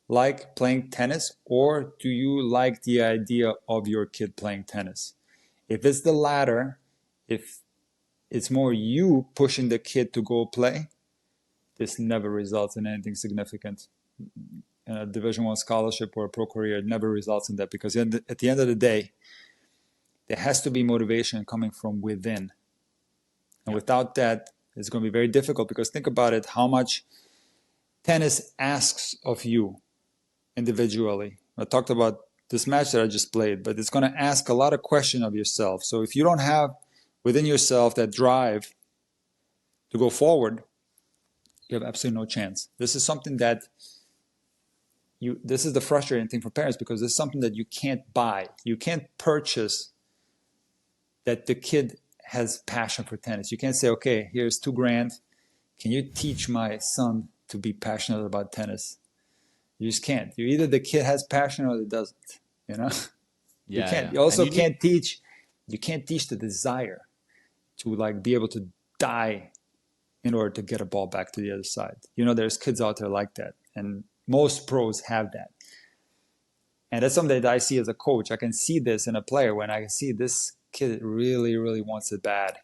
like playing tennis, or do you like the idea of your kid playing tennis? If it's the latter, if it's more you pushing the kid to go play, this never results in anything significant. A Division I scholarship or a pro career never results in that, because at the end of the day, there has to be motivation coming from within. And without that, it's going to be very difficult, because think about it, how much tennis asks of you individually. I talked about this match that I just played, but it's going to ask a lot of questions of yourself. So if you don't have within yourself that drive to go forward, you have absolutely no chance. This is something that this is the frustrating thing for parents, because it's something that you can't buy. You can't purchase that the kid has passion for tennis. You can't say, okay, here's $2,000. Can you teach my son to be passionate about tennis? You just can't. Either the kid has passion or it doesn't. You can't. You also can't teach. You can't teach the desire to be able to die in order to get a ball back to the other side. There's kids out there like that, and most pros have that. And that's something that I see as a coach. I can see this in a player when I can see this kid really, really wants it bad.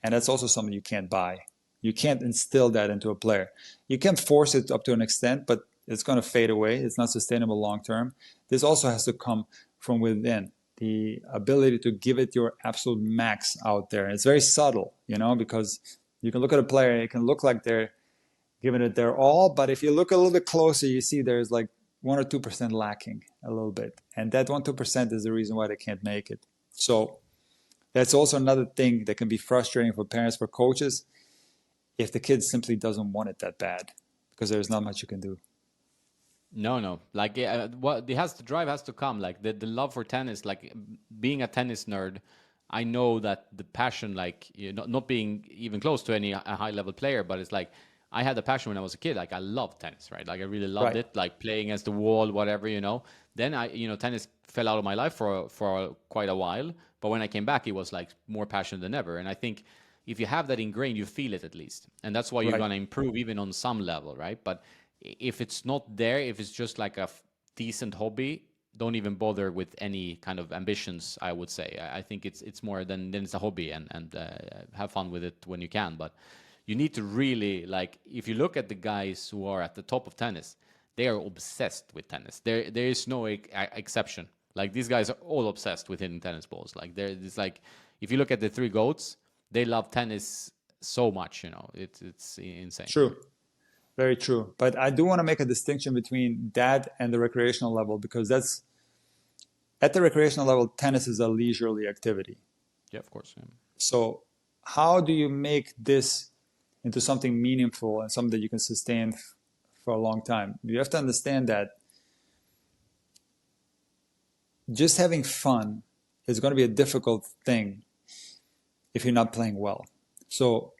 And that's also something you can't buy. You can't instill that into a player. You can force it up to an extent, but it's going to fade away. It's not sustainable long term. This also has to come from within. The ability to give it your absolute max out there. And it's very subtle, because you can look at a player and it can look like they're giving it their all, but if you look a little bit closer, you see there's like 1 or 2% lacking a little bit. And that 1-2% is the reason why they can't make it. So that's also another thing that can be frustrating for parents, for coaches, if the kid simply doesn't want it that bad, because there's not much you can do. No. Like the drive has to come. Like the love for tennis, like being a tennis nerd, I know that the passion, not being even close to any high level player, but it's like I had a passion when I was a kid. Like I loved tennis, right? Like I really loved Right. it, like playing against the wall, whatever, Then tennis fell out of my life for quite a while. But when I came back, it was like more passionate than ever. And I think if you have that ingrained, you feel it at least, and that's why you're Right. gonna improve even on some level, right? But if it's not there, if it's just like a decent hobby, don't even bother with any kind of ambitions. I would say. I think it's more than it's a hobby, and have fun with it when you can. But you need to really like if you look at the guys who are at the top of tennis, they are obsessed with tennis. There is no exception. Like these guys are all obsessed with hitting tennis balls. Like it's like if you look at the three goats, they love tennis so much. It's insane. True. Very true. But I do want to make a distinction between that and the recreational level, because that's at the recreational level, tennis is a leisurely activity. Yeah, of course. Yeah. So how do you make this into something meaningful and something that you can sustain for a long time? You have to understand that just having fun is going to be a difficult thing if you're not playing well. So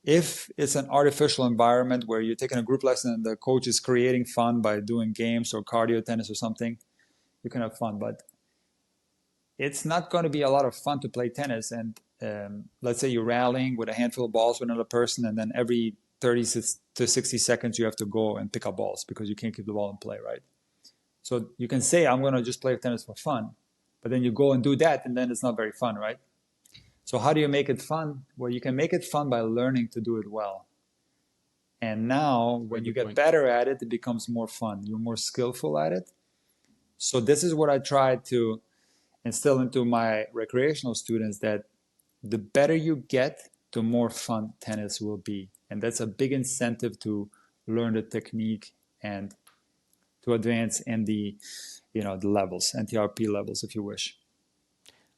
if it's an artificial environment where you're taking a group lesson and the coach is creating fun by doing games or cardio tennis or something, you can have fun. But it's not going to be a lot of fun to play tennis. And let's say you're rallying with a handful of balls with another person, and then every 30 to 60 seconds you have to go and pick up balls because you can't keep the ball in play, right? So you can say, I'm going to just play tennis for fun, but then you go and do that, and then it's not very fun, right? So how do you make it fun? Well, you can make it fun by learning to do it well. And now when you get better at it, it becomes more fun. You're more skillful at it. So this is what I try to instill into my recreational students, that the better you get, the more fun tennis will be. And that's a big incentive to learn the technique and to advance in the levels, NTRP levels, if you wish.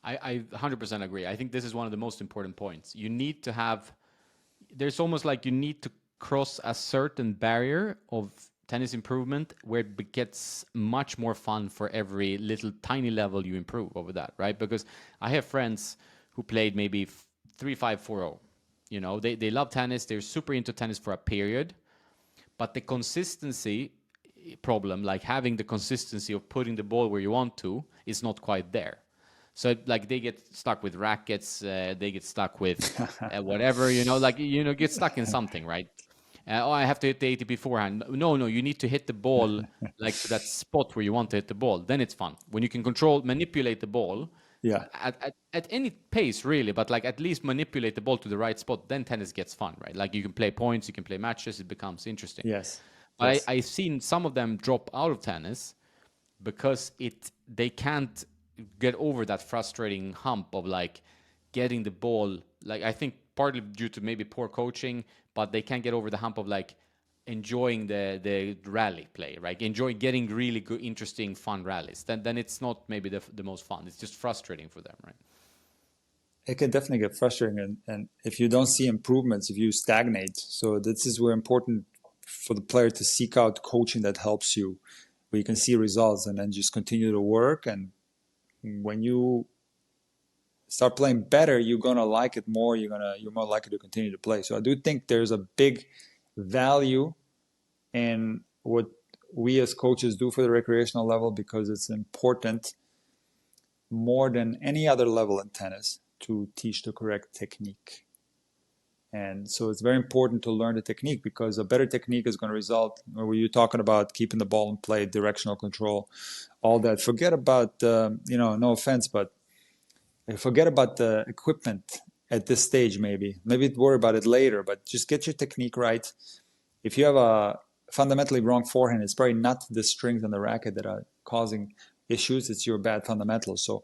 I 100% agree. I think this is one of the most important points. You need to have, there's almost like you need to cross a certain barrier of tennis improvement where it gets much more fun for every little tiny level you improve over that, right? Because I have friends who played maybe 3-5-4-0. They love tennis. They're super into tennis for a period, but the consistency problem, like having the consistency of putting the ball where you want to, is not quite there. So like they get stuck with rackets, they get stuck with whatever, get stuck in something, right? I have to hit the 80 beforehand. No, you need to hit the ball like to that spot where you want to hit the ball. Then it's fun. When you can manipulate the ball Yeah. at any pace, really, but like at least manipulate the ball to the right spot, then tennis gets fun, right? Like you can play points, you can play matches, it becomes interesting. Yes. But Yes. I've seen some of them drop out of tennis because they can't get over that frustrating hump of like getting the ball. Like I think partly due to maybe poor coaching, but they can't get over the hump of like enjoying the rally play, right? Enjoy getting really good, interesting, fun rallies. Then it's not maybe the most fun. It's just frustrating for them, right? It can definitely get frustrating, and if you don't see improvements, if you stagnate. So this is where important for the player to seek out coaching that helps you, where you can see results, and then just continue to work. And when you start playing better, you're gonna like it more. You're more likely to continue to play. So I do think there's a big value in what we as coaches do for the recreational level, because it's important more than any other level in tennis to teach the correct technique. And so it's very important to learn the technique, because a better technique is going to result, where you're talking about keeping the ball in play, directional control, all that. Forget about, no offense, but forget about the equipment at this stage, maybe worry about it later, but just get your technique right. If you have a fundamentally wrong forehand, it's probably not the strings on the racket that are causing issues. It's your bad fundamentals. So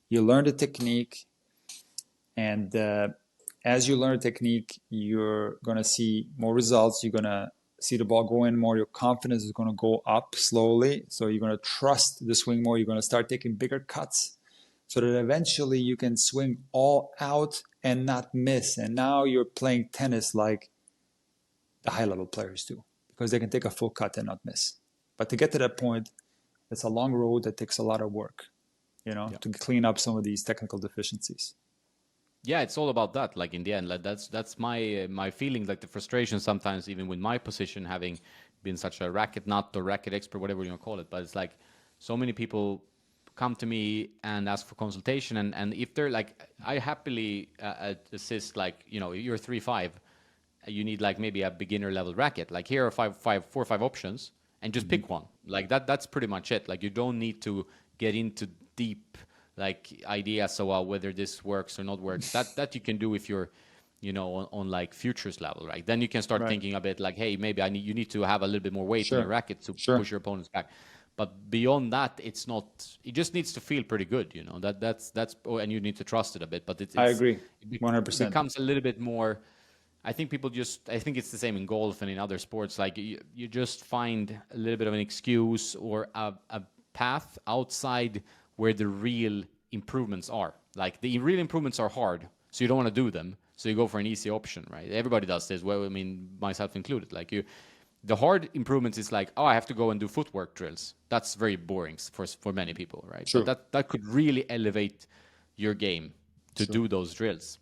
you learn the technique, and as you learn technique, you're going to see more results. You're going to see the ball go in more. Your confidence is going to go up slowly. So you're going to trust the swing more. You're going to start taking bigger cuts, so that eventually you can swing all out and not miss. And now you're playing tennis like the high-level players do, because they can take a full cut and not miss. But to get to that point, it's a long road that takes a lot of work, to clean up some of these technical deficiencies. Yeah, it's all about that. Like in the end, like that's my feeling. Like the frustration sometimes, even with my position, having been such a racket nut or racket expert, whatever you want to call it. But it's like so many people come to me and ask for consultation, and if they're like, I happily assist. Like you're 3-5, you need like maybe a beginner level racket. Like here are 4 or 5 options, and just Hmm. pick one. Like that's pretty much it. Like you don't need to get into deep like ideas about whether this works or not works. That you can do if you're on like futures level, right? Then you can start Right. thinking a bit like, hey, maybe you need to have a little bit more weight in your Sure. racket to Sure. push your opponents back. But beyond that, it's not. It just needs to feel pretty good, That's oh, and you need to trust it a bit. But I agree. it 100%. becomes a little bit more. I think it's the same in golf and in other sports. Like you just find a little bit of an excuse or a path outside where the real improvements are. Like the real improvements are hard, so you don't want to do them. So you go for an easy option, right? Everybody does this. Well, I mean, myself included. The hard improvements is like, oh, I have to go and do footwork drills. That's very boring for many people, right? But True. that could really elevate your game to True. do those drills.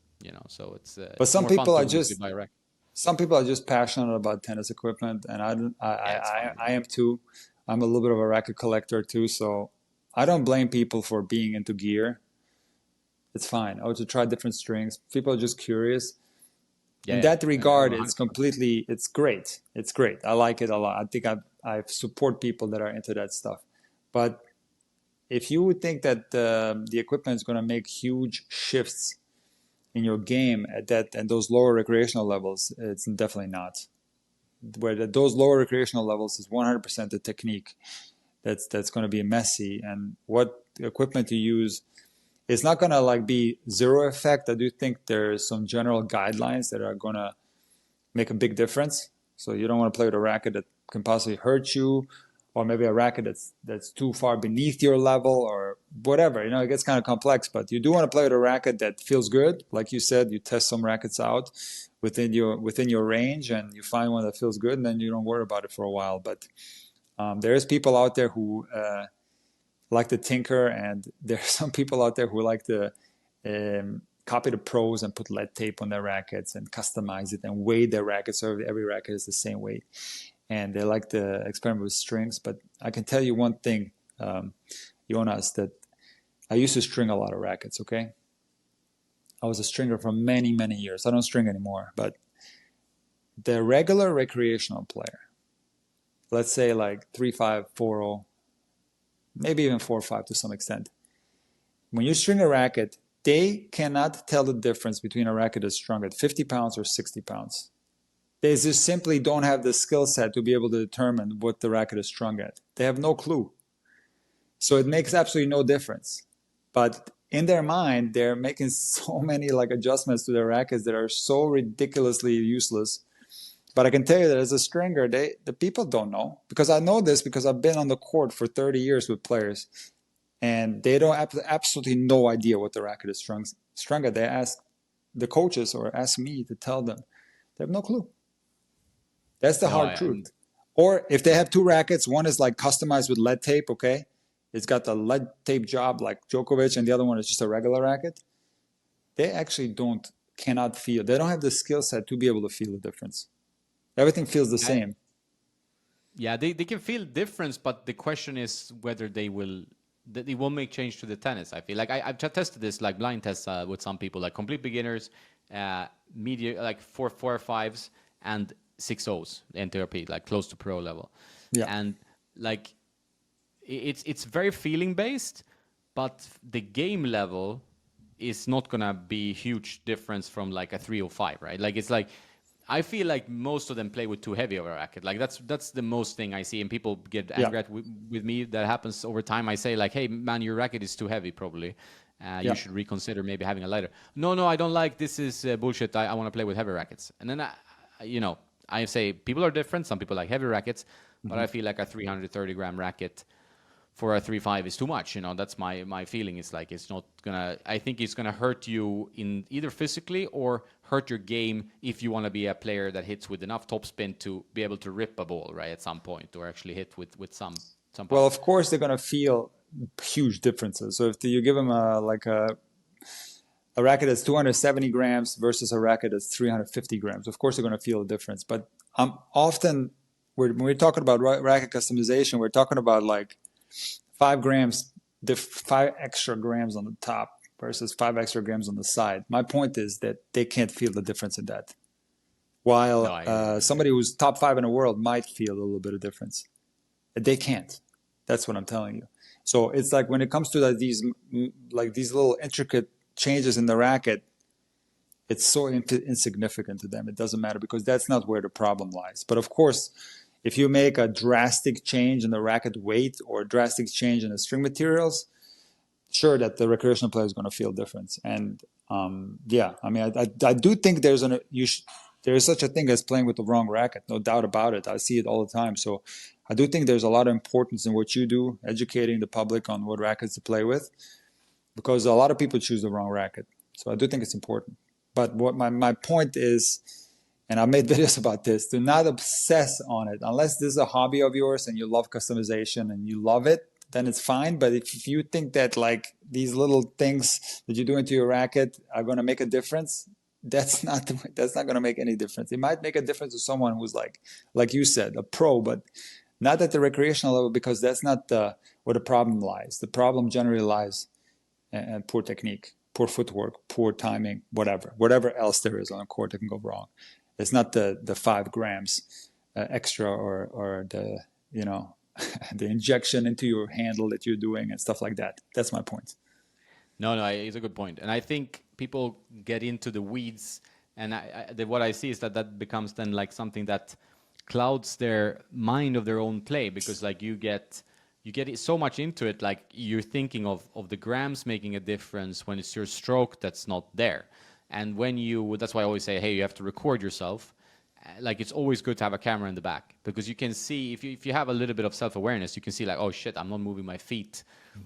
So But it's more fun to buy a racket. some people are just passionate about tennis equipment, and I don't, Yeah, it's fun. I am too. I'm a little bit of a racket collector too, so I don't blame people for being into gear. It's fine. I would to try different strings. People are just curious. Yeah, In yeah, that yeah, regard, it's 100%. completely, it's great. It's great. I like it a lot. I think I support people that are into that stuff. But if you would think that the equipment is going to make huge shifts in your game at those lower recreational levels, it's definitely not. Those lower recreational levels is 100% the technique that's going to be messy, and what equipment you use, it's not going to like be zero effect. I do think there's some general guidelines that are going to make a big difference. So you don't want to play with a racket that can possibly hurt you, or maybe a racket that's too far beneath your level, or whatever. It gets kind of complex. But you do want to play with a racket that feels good, like you said. You test some rackets out within your range, and you find one that feels good, and then you don't worry about it for a while. But there is people out there who like to tinker, and there are some people out there who like to copy the pros and put lead tape on their rackets and customize it and weigh their rackets so every racket is the same weight. And they like to experiment with strings. But I can tell you one thing, Jonas, that I used to string a lot of rackets, okay? I was a stringer for many, many years. I don't string anymore. But the regular recreational player, let's say like 3-5, 4-0, maybe even 4-5 to some extent, when you string a racket, they cannot tell the difference between a racket that's strung at 50 pounds or 60 pounds. They just simply don't have the skill set to be able to determine what the racket is strung at. They have no clue. So it makes absolutely no difference. But in their mind, they're making so many like adjustments to their rackets that are so ridiculously useless. But I can tell you that as a stringer, the people don't know, because I know this because I've been on the court for 30 years with players, and they don't have absolutely no idea what the racket is strung at. They ask the coaches or ask me to tell them. They have no clue. That's the No, hard and truth. Or if they yeah, have two rackets, one is like customized with lead tape, okay? It's got the lead tape job like Djokovic, and the other one is just a regular racket. They actually cannot feel. They don't have the skill set to be able to feel the difference. Everything feels the yeah, same. yeah. They can feel difference, but the question is whether that it will make change to the tennis. I feel like I've tested this like blind tests with some people, like complete beginners, media like 4 4 5s and 6 O's NTRP, like close to pro level, Yeah. and like it's very feeling based, but the game level is not gonna be huge difference from like a 305, right? Like it's like I feel like most of them play with too heavy of a racket. Like that's the most thing I see, and people get Yeah. angry with me. That happens over time. I say like, hey man, your racket is too heavy. Probably, you Yeah. should reconsider maybe having a lighter. No, I don't like this. Is bullshit. I want to play with heavy rackets. And then I say people are different. Some people like heavy rackets, but Hmm. I feel like a 330-gram racket for a 3-5 is too much. That's my feeling. It's like it's not gonna. I think it's gonna hurt you in either physically or hurt your game if you want to be a player that hits with enough topspin to be able to rip a ball right at some point or actually hit with some Well, power. of course they're gonna feel huge differences. So if you give them a a racket that's 270 grams versus a racket that's 350 grams. Of course, they're going to feel a difference. But often, when we're talking about racket customization, we're talking about like 5 grams, 5 extra grams on the top versus 5 extra grams on the side. My point is that they can't feel the difference in that. No, While I agree. somebody who's top 5 in the world might feel a little bit of difference. They can't. That's what I'm telling you. So it's like when it comes to these little intricate changes in the racket, it's so insignificant to them. It doesn't matter because that's not where the problem lies. But of course, if you make a drastic change in the racket weight or a drastic change in the string materials, sure that the recreational player is going to feel difference. And yeah, I mean, I do think there is such a thing as playing with the wrong racket, no doubt about it. I see it all the time. So I do think there's a lot of importance in what you do, educating the public on what rackets to play with, because a lot of people choose the wrong racket. So I do think it's important. But what my point is, and I made videos about this, do not obsess on it. Unless this is a hobby of yours and you love customization and you love it, then it's fine. But if you think that like these little things that you do into your racket are going to make a difference, that's not going to make any difference. It might make a difference to someone who's like you said, a pro, but not at the recreational level, because that's not where the problem lies. The problem generally lies in poor technique, poor footwork, poor timing, whatever else there is on a court that can go wrong. It's not the 5 grams extra or the the injection into your handle that you're doing and stuff like that. That's my point. No, it's a good point. And I think people get into the weeds, and what I see is that becomes then like something that clouds their mind of their own play, because like you get so much into it, like you're thinking of the grams making a difference when it's your stroke that's not there. And that's why I always say, hey, you have to record yourself. Like it's always good to have a camera in the back, because you can see if you have a little bit of self-awareness, you can see like, oh shit, I'm not moving my feet.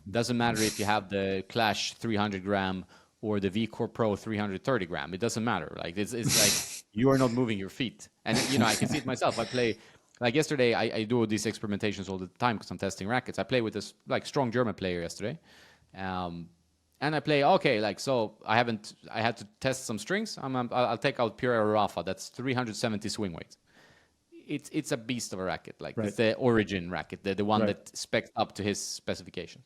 Doesn't matter if you have the Clash 300 gram or the V-Core Pro 330 gram. It doesn't matter. Like it's like you are not moving your feet. And I can see it myself. I play like yesterday. I do these experimentations all the time because I'm testing rackets. I play with this like strong German player yesterday. And I play, okay, like, so I had to test some strings. I'll take out Pure Rafa. That's 370 swing weight. It's a beast of a racket. Like, Right. it's the origin racket, the one Right. that specs up to his specification.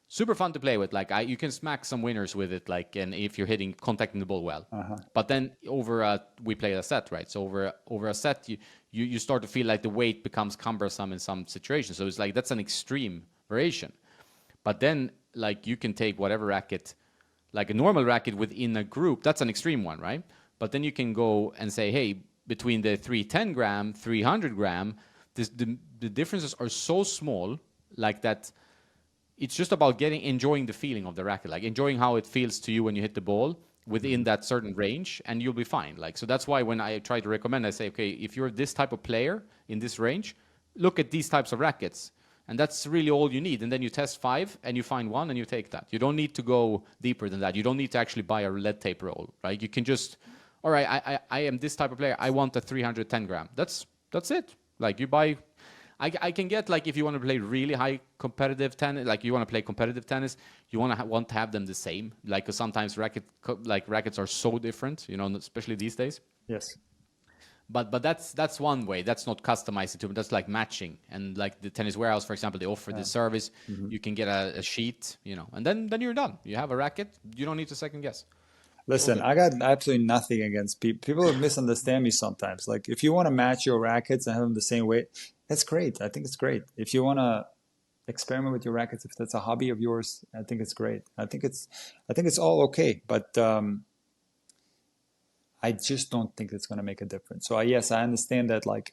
Super fun to play with. Like, you can smack some winners with it, like, and if you're contacting the ball well. But then we play a set, right? So over a set, you start to feel like the weight becomes cumbersome in some situations. So it's like, that's an extreme variation. But then, like, you can take whatever racket, like a normal racket within a group, that's an extreme one, right? But then you can go and say, hey, between the 310 gram, 300 gram, the differences are so small, like that it's just about enjoying the feeling of the racket, like enjoying how it feels to you when you hit the ball within that certain range, and you'll be fine. Like, so that's why when I try to recommend, I say, okay, if you're this type of player in this range, look at these types of rackets. And that's really all you need. And then you test 5 and you find one and you take that. You don't need to go deeper than that. You don't need to actually buy a lead tape roll, right? You can just, all right, I am this type of player. I want a 310 gram. That's it. Like you buy, I can get, like, if you want to play really high competitive tennis, like you want to play competitive tennis, you want to have them the same. Like, 'cause sometimes rackets are so different, especially these days. Yes. But that's one way. That's not customizing to them. That's like matching. And like the Tennis Warehouse, for example, they offer this service. You can get a sheet, and then you're done. You have a racket. You don't need to second guess. Listen, good. I got absolutely nothing against people. People misunderstand me sometimes. Like, if you want to match your rackets and have them the same weight, that's great. I think it's great. If you want to experiment with your rackets, if that's a hobby of yours, I think it's great. I think it's all okay. But I just don't think it's going to make a difference. So yes, I understand that, like,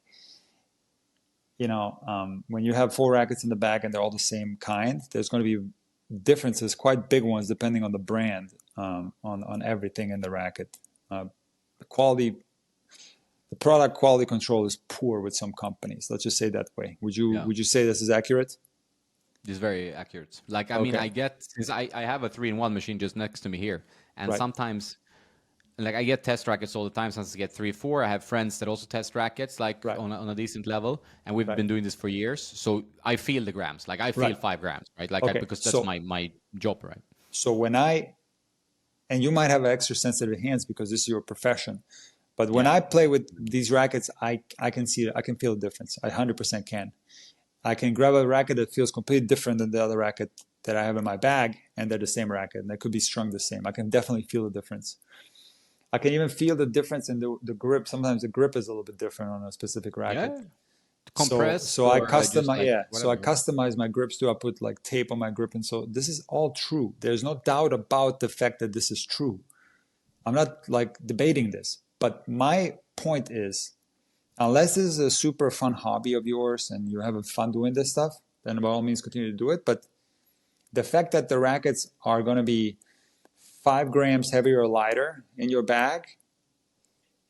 when you have 4 rackets in the bag and they're all the same kind, there's going to be differences, quite big ones, depending on the brand, on everything in the racket. The product quality control is poor with some companies. Let's just say that way. Would you say this is accurate? This is very accurate. Like, I mean, Okay. because I have a 3-in-1 machine just next to me here, and Right. sometimes, like, I get test rackets all the time. Sometimes I get 3, 4. I have friends that also test rackets, like, Right. on a decent level, and we've Right. been doing this for years. So I feel the grams. Like, I feel Right. 5 grams, right? Like, Okay. because that's my job, right? So and you might have extra sensitive hands because this is your profession. But when Yeah. I play with these rackets, I can see it. I can feel the difference. I 100% can. I can grab a racket that feels completely different than the other racket that I have in my bag, and they're the same racket, and they could be strung the same. I can definitely feel the difference. I can even feel the difference in the grip. Sometimes the grip is a little bit different on a specific racket. Yeah. So Compressed so I or just customize, like yeah. So I whatever. customize my grips too. I put like tape on my grip, and so this is all true. There's no doubt about the fact that this is true. I'm not like debating this, but my point is, unless this is a super fun hobby of yours and you're having fun doing this stuff, then by all means continue to do it. But the fact that the rackets are going to be 5 grams heavier or lighter in your bag,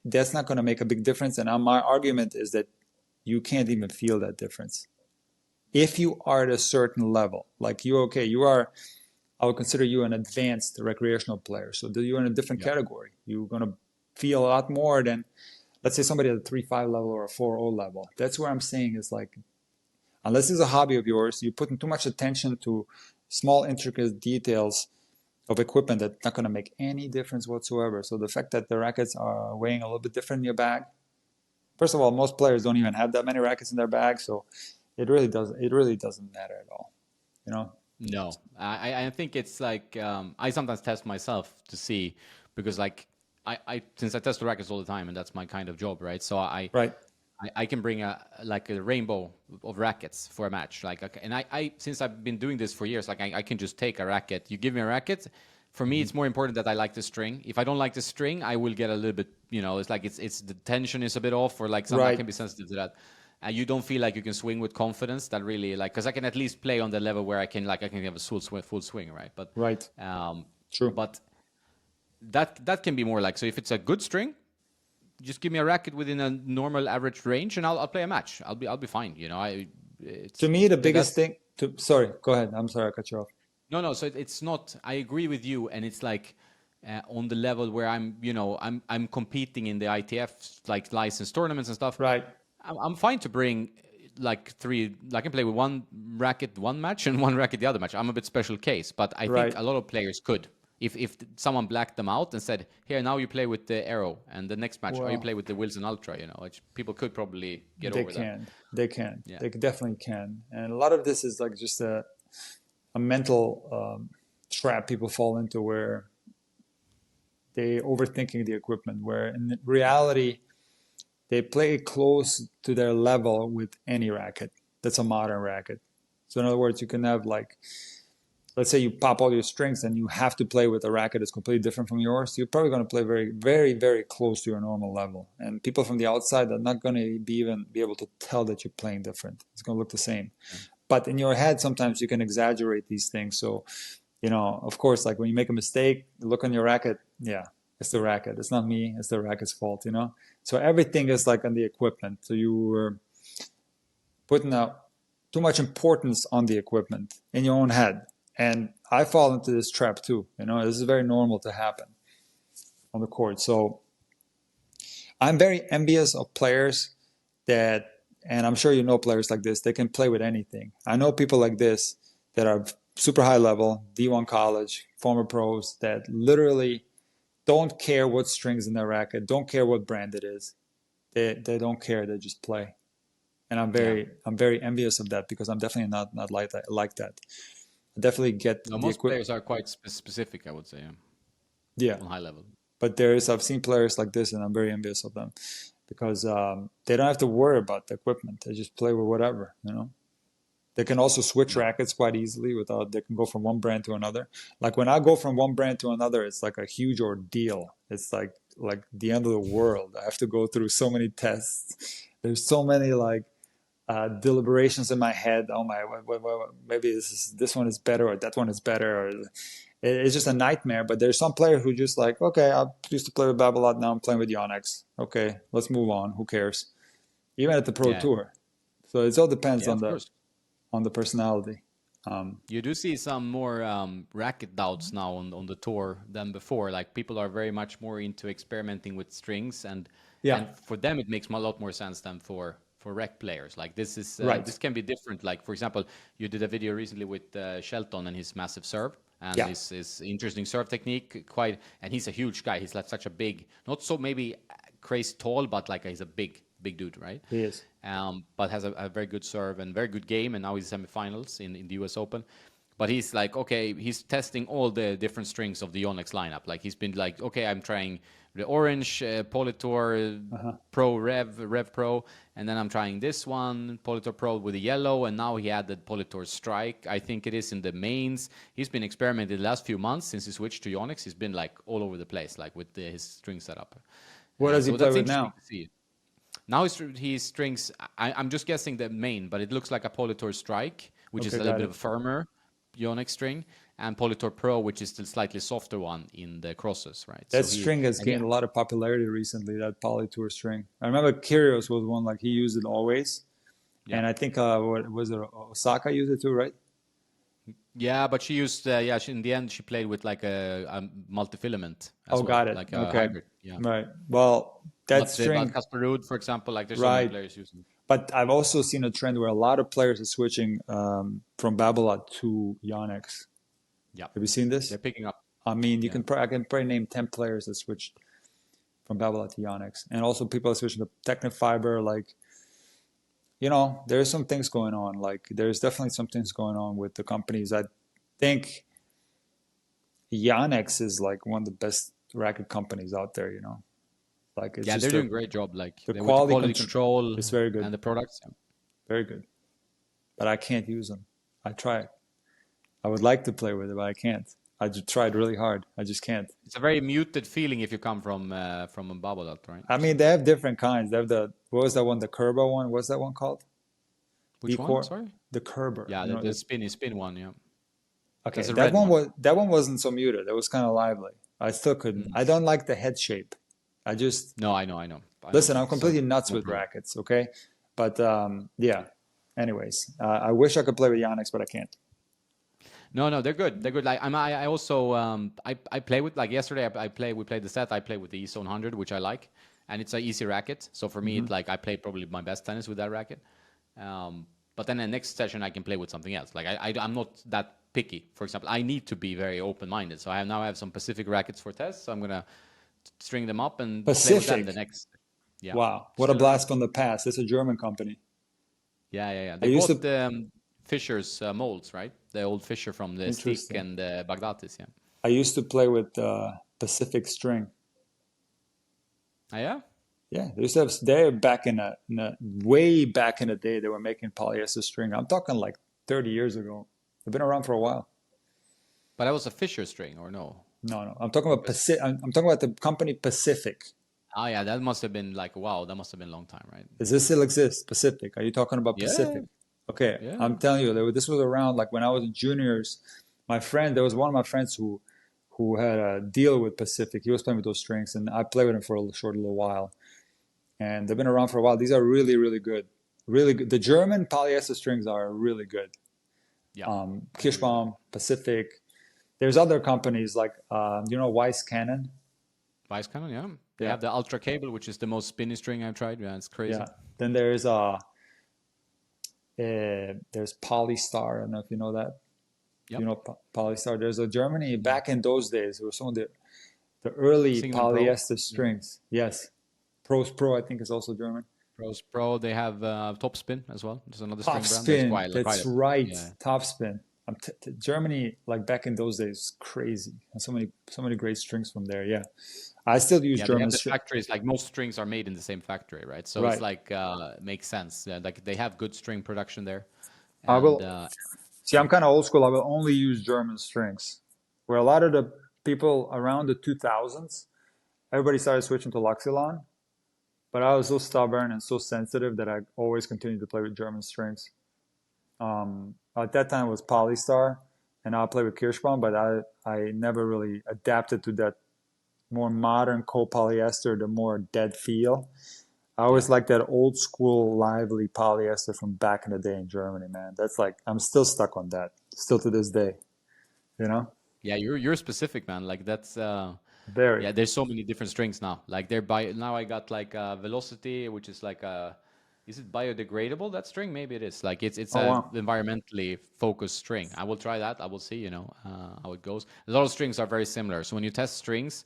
that's not going to make a big difference. And my argument is that you can't even feel that difference. If you are at a certain level, like you are, I would consider you an advanced recreational player. So you're in a different Yeah. category. You're going to feel a lot more than, let's say, somebody at a 3.5 level or a 4.0 level. That's where I'm saying is like, unless it's a hobby of yours, you're putting too much attention to small, intricate details of equipment that's not going to make any difference whatsoever. So the fact that the rackets are weighing a little bit different in your bag, first of all, most players don't even have that many rackets in their bag, so it really doesn't matter at all. You know? No, I think it's like I sometimes test myself to see because like I since I test the rackets all the time and that's my kind of job, right? So Right. I can bring a rainbow of rackets for a match, like and I since I've been doing this for years, like I can just take a racket. You give me a racket. For me, it's more important that I like the string. If I don't like the string, I will get a little bit, it's like it's the tension is a bit off, or like some I Right. can be sensitive to that. And you don't feel like you can swing with confidence. That really like because I can at least play on the level where I can have a full swing, right? Right. Um, True. but that can be more like so. If it's a good string, just give me a racket within a normal average range, and I'll play a match. I'll be fine. To It's me, the biggest that's thing. Sorry, go ahead. I'm sorry, I cut you off. no. So it's not. I agree with you, and it's like on the level where I'm competing in the ITF like licensed tournaments and stuff. Right. I'm fine to bring like three. I can play with one racket one match and one racket the other match. I'm a bit special case, but I think Right. a lot of players could. If someone blacked them out and said, "Here now you play with the Arrow, and the next match, or you Well, play with the Wilson Ultra," which people could probably get they over that. can. They can. Yeah, They definitely can. And a lot of this is like just a mental trap people fall into where they overthinking the equipment, where in reality they play close to their level with any racket that's a modern racket. So in other words, you can have like, let's say you pop all your strings and you have to play with a racket that's completely different from yours. You're probably going to play very, very, very close to your normal level. And people from the outside are not going to be able to tell that you're playing different. It's going to look the same. yeah, But in your head, sometimes you can exaggerate these things. So, of course, like when you make a mistake, look on your racket. Yeah, it's the racket. It's not me. It's the racket's fault. So everything is like on the equipment. So you were putting out too much importance on the equipment in your own head. And I fall into this trap too. This is very normal to happen on the court. So I'm very envious of players that, and I'm sure you know players like this, they can play with anything. I know people like this that are super high level, D1 college, former pros that literally don't care what strings in their racket, don't care what brand it is. They don't care, they just play. And I'm yeah. very envious of that because I'm definitely not like that. I definitely get No, the most equip. players are quite specific, I would say, Yeah, on high level. but I've seen players like this, and I'm very envious of them because they don't have to worry about the equipment. They just play with whatever. They can also switch Yeah, rackets quite easily they can go from one brand to another. Like when I go from one brand to another, it's like a huge ordeal. It's like the end of the world. I have to go through so many tests. There's so many like deliberations in my head. Oh my, maybe this one is better or that one is better. Or it's just a nightmare. But there's some player who just like, okay, I used to play with Babolat, now I'm playing with Yonex. Okay, let's move on. Who cares? Even at the pro yeah, tour. So it all depends yeah. on Of the course. on the personality. You do see some more racket doubts now on the tour than before. Like people are very much more into experimenting with strings, Yeah, and for them it makes a lot more sense than for rec players. Like right. this can be different. Like for example, you did a video recently with Shelton and his massive serve. and Yeah, his interesting serve technique quite. And he's a huge guy. He's like such a big, not so maybe crazy tall, but like he's a big dude, right? he is. But has a very good serve and very good game, and now he's semifinals in the U.S. Open. But he's like, okay, he's testing all the different strings of the Yonex lineup. Like he's been like, okay, I'm trying the orange Politor Uh-huh. Pro Rev Pro, and then I'm trying this one Politor Pro with the yellow, and now he added Politor Strike. I think it is in the mains. He's been experimenting the last few months since he switched to Yonex. He's been like all over the place, like with his string setup. What does he So play that's with interesting now? to see. Now he strings. I'm just guessing the main, but it looks like a Politor Strike, which is Okay, a little got bit it. of a firmer Yonex string, and Politor Pro, which is the slightly softer one in the crosses, right? That So he string has and yeah, gained a lot of popularity recently, that Polytour string. I remember Kyrgios was one, like he used it always. yeah, And I think, what was it, Osaka used it too, right? yeah. But she used in the end she played with like a multi-filament Oh, as well, got it. like a Okay. hybrid. Yeah. Right. Well, that But string, Casper Ruud, for example, like there's so many right. players using. But I've also seen a trend where a lot of players are switching from Babolat to Yonex. Yeah, Have you seen they're this? picking up. I mean, Yeah. I can probably name 10 players that switched from Babolat to Yonex. And also people are switching to Technifiber. Like, there's some things going on. Like, there's definitely some things going on with the companies. I think Yonex is like one of the best racket companies out there. Like, it's Yeah, they're just doing a great job, like the with the quality quality control control is very good, and the products. Yeah. very good. But I can't use them. I try. I would like to play with it, but I can't. I just tried really hard. I just can't. It's a very muted feeling if you come from a bubble out, right? I mean, they have different kinds. They have what was that one? The Kerber one. What's that one called? Which one? D-Core? Sorry. The Kerber. Yeah, the spin one. Yeah, Okay, that's a red one. that one wasn't so muted. It was kind of lively. I still couldn't. Mm. I don't like the head shape. I just No, I know, I know, I know. listen. I'm So completely nuts no with problem. rackets. Okay, but yeah. Anyways, I wish I could play with Yonex, but I can't. No, they're good. They're good. Like I also I play with like yesterday. We played the set. I play with the Zone 100, which I like, and it's an easy racket. So for me, Hmm. it, like I played probably my best tennis with that racket. But then the next session I can play with something else. Like I'm not that picky. For example, I need to be very open-minded. So I have some Pacific rackets for tests. So I'm gonna string them up and play with them the Pacific. next. Yeah, Wow, what a still around. blast from the past. It's a German company. Yeah. I They used bought to. Fischer's molds, right? The old Fischer from the Stick Interesting. and the Bagdatis. Yeah. I used to play with Pacific String. Ah, yeah. Yeah, they used to have. They're back way back in the day. They were making polyester string. I'm talking like 30 years ago. They've been around for a while. But that was a Fisher string, or no? No, no. I'm talking about Because Pacific. I'm talking about the company Pacific. oh yeah, that must have been like wow, that must have been a long time, right? Does this still exist? Pacific. Are you talking about Yeah, Pacific? Okay, yeah. I'm telling you, this was around like when I was in juniors. There was one of my friends who had a deal with Pacific. He was playing with those strings, and I played with him for a little while. And they've been around for a while. These are really, really good. Really good. The German polyester strings are really good. Yeah, I agree with that. Kirschbaum, Pacific. There's other companies like, Weiss Cannon. Vice Cannon, yeah. They Yeah, have the Ultra Cable, which is the most spinny string I've tried. Yeah, it's crazy. yeah. Then there's Polystar. I don't know if you know that. Yep. Polystar. There's a Germany back in those days. It was some of the early Signum Pro. polyester Yeah. strings. Yes. Pros Pro, I think, is also German. Pros Pro. They have Topspin as well. There's another Top string brand. There's Spin. quite That's a right. yeah. Top Spin. Germany, like back in those days, crazy. And so many great strings from there. Yeah. I still use Yeah, they German have the string. factories. Like most strings are made in the same factory, right? So it's Right. like makes sense. Yeah, like they have good string production there, I and will see. I'm kind of old school. I will only use German strings. Where a lot of the people around the 2000s, everybody started switching to Luxilon, but I was so stubborn and so sensitive that I always continued to play with German strings. At that time it was Polystar, and I'll play with Kirschbaum, but I never really adapted to that more modern copolyester, the more dead feel. I yeah. always like that old school lively polyester from back in the day in Germany, man. That's like I'm still stuck on that, still to this day. You know, Yeah, you're specific, man. Like that's very. yeah. There's so many different strings now. Like they're by now I got like Velocity, which is like a Is it biodegradable, that string? Maybe it is. Like it's Oh a wow. environmentally focused string. I will try that. I will see, how it goes. A lot of strings are very similar. So when you test strings,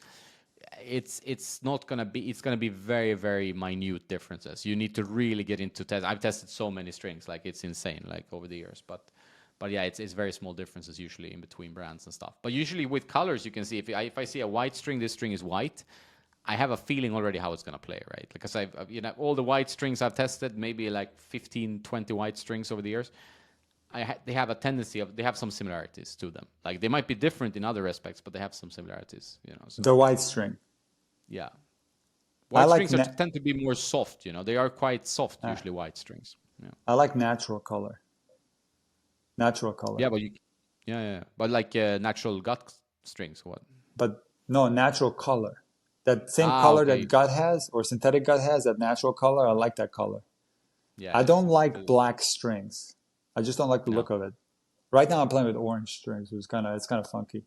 it's not gonna be it's gonna be very, very minute differences. You need to really get into test. I've tested so many strings, like it's insane, like over the years. But yeah, it's very small differences usually in between brands and stuff. But usually with colors, you can see if I see a white string, this string is white. I have a feeling already how it's going to play, right? Because all the white strings I've tested, maybe like 15, 20 white strings over the years, they have a tendency they have some similarities to them. Like they might be different in other aspects, but they have some similarities. So The white string. yeah, I white like strings tend to be more soft. They are quite soft uh, usually, white strings. Yeah, I like natural color. Natural color. yeah, yeah. But like natural gut strings, what? But no, natural color. That same Ah, color that okay. gut has or synthetic gut has, that natural color, I like that color. Yeah, I don't it's like cool. black strings. I just don't like the No. look of it. Right now I'm playing with orange strings, which is it's kind of funky,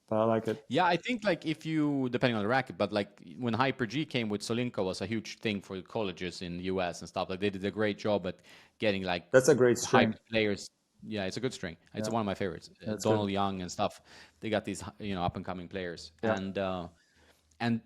but I like it. Yeah, I think like if you depending on the racket, but like when Hyper G came with Solinka was a huge thing for colleges in the US and stuff. Like they did a great job at getting like That's a great hype string. players. Yeah, it's a good string. It's Yeah, one of my favorites. that's good. Donald Young and stuff. They got these up and coming players, Yeah, and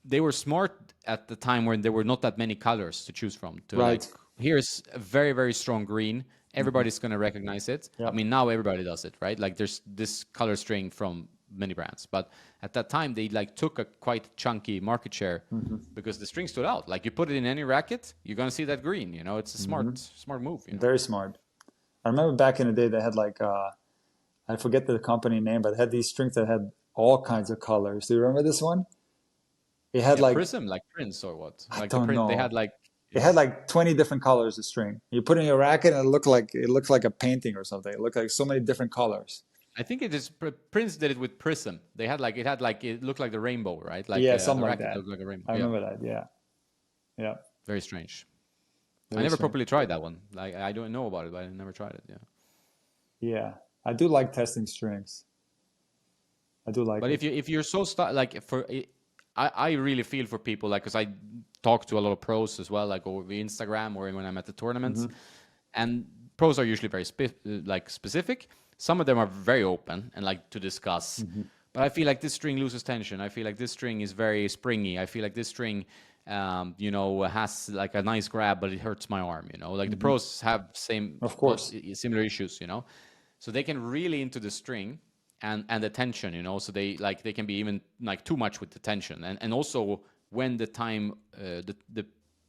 they were smart at the time when there were not that many colors to choose from. To like, right. here's a very, very strong green. Hmm. Everybody's gonna recognize it. I Yeah. mean, now everybody does it, right? Like, there's this color string from many brands, but at that time they like took a quite chunky market share Hmm. because the string stood out. Like, you put it in any racket, you're gonna see that green. It's a Hmm. smart move. Very smart. I remember back in the day they had like I forget the company name, but it had these strings that had all kinds of colors. Do you remember this one? It had Yeah, like Prism, like Prince or what? I Like the don't print, they had know. like It yeah. had like 20 different colors of string. You put it in your racket and it looked like a painting or something. It looked like so many different colors. I think it is Prince did it with Prism. It looked like the rainbow, right? Like Yeah, something the like racket that. looked like a rainbow. I Yeah, remember that. Yeah. Yeah. very strange. I Very never strange. properly tried that one. Like I don't know about it, but I never tried it. Yeah, Yeah. I do like testing strings. I do like but it. if you're so like I really feel for people like because I talk to a lot of pros as well, like over Instagram or when I'm at the tournaments, Hmm. and pros are usually very like specific. Some of them are very open and like to discuss. Hmm. But I feel like this string loses tension. I feel like this string is very springy. I feel like this string, has like a nice grab, but it hurts my arm. Like the Hmm. pros have Of course. similar issues. So they can really into the string and the tension. So they can be even like too much with the tension, and also when the time the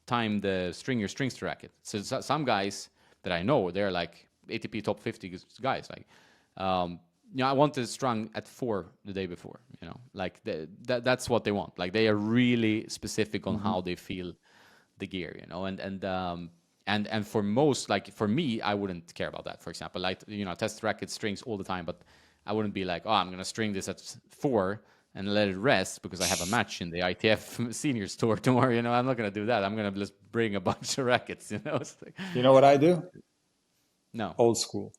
time the stringer strings the racket. So some guys that I know, they're like ATP top 50 guys. Like, I want it strung at 4 the day before. Like that's what they want. Like they are really specific on Hmm. how they feel the gear. And for most, like for me, I wouldn't care about that. For example, like I test racket strings all the time, but I wouldn't be like, oh, I'm gonna string this at 4 and let it rest because I have a match in the ITF seniors tour tomorrow. I'm not gonna do that. I'm gonna just bring a bunch of rackets. It's like, You know what I do? no, Old school.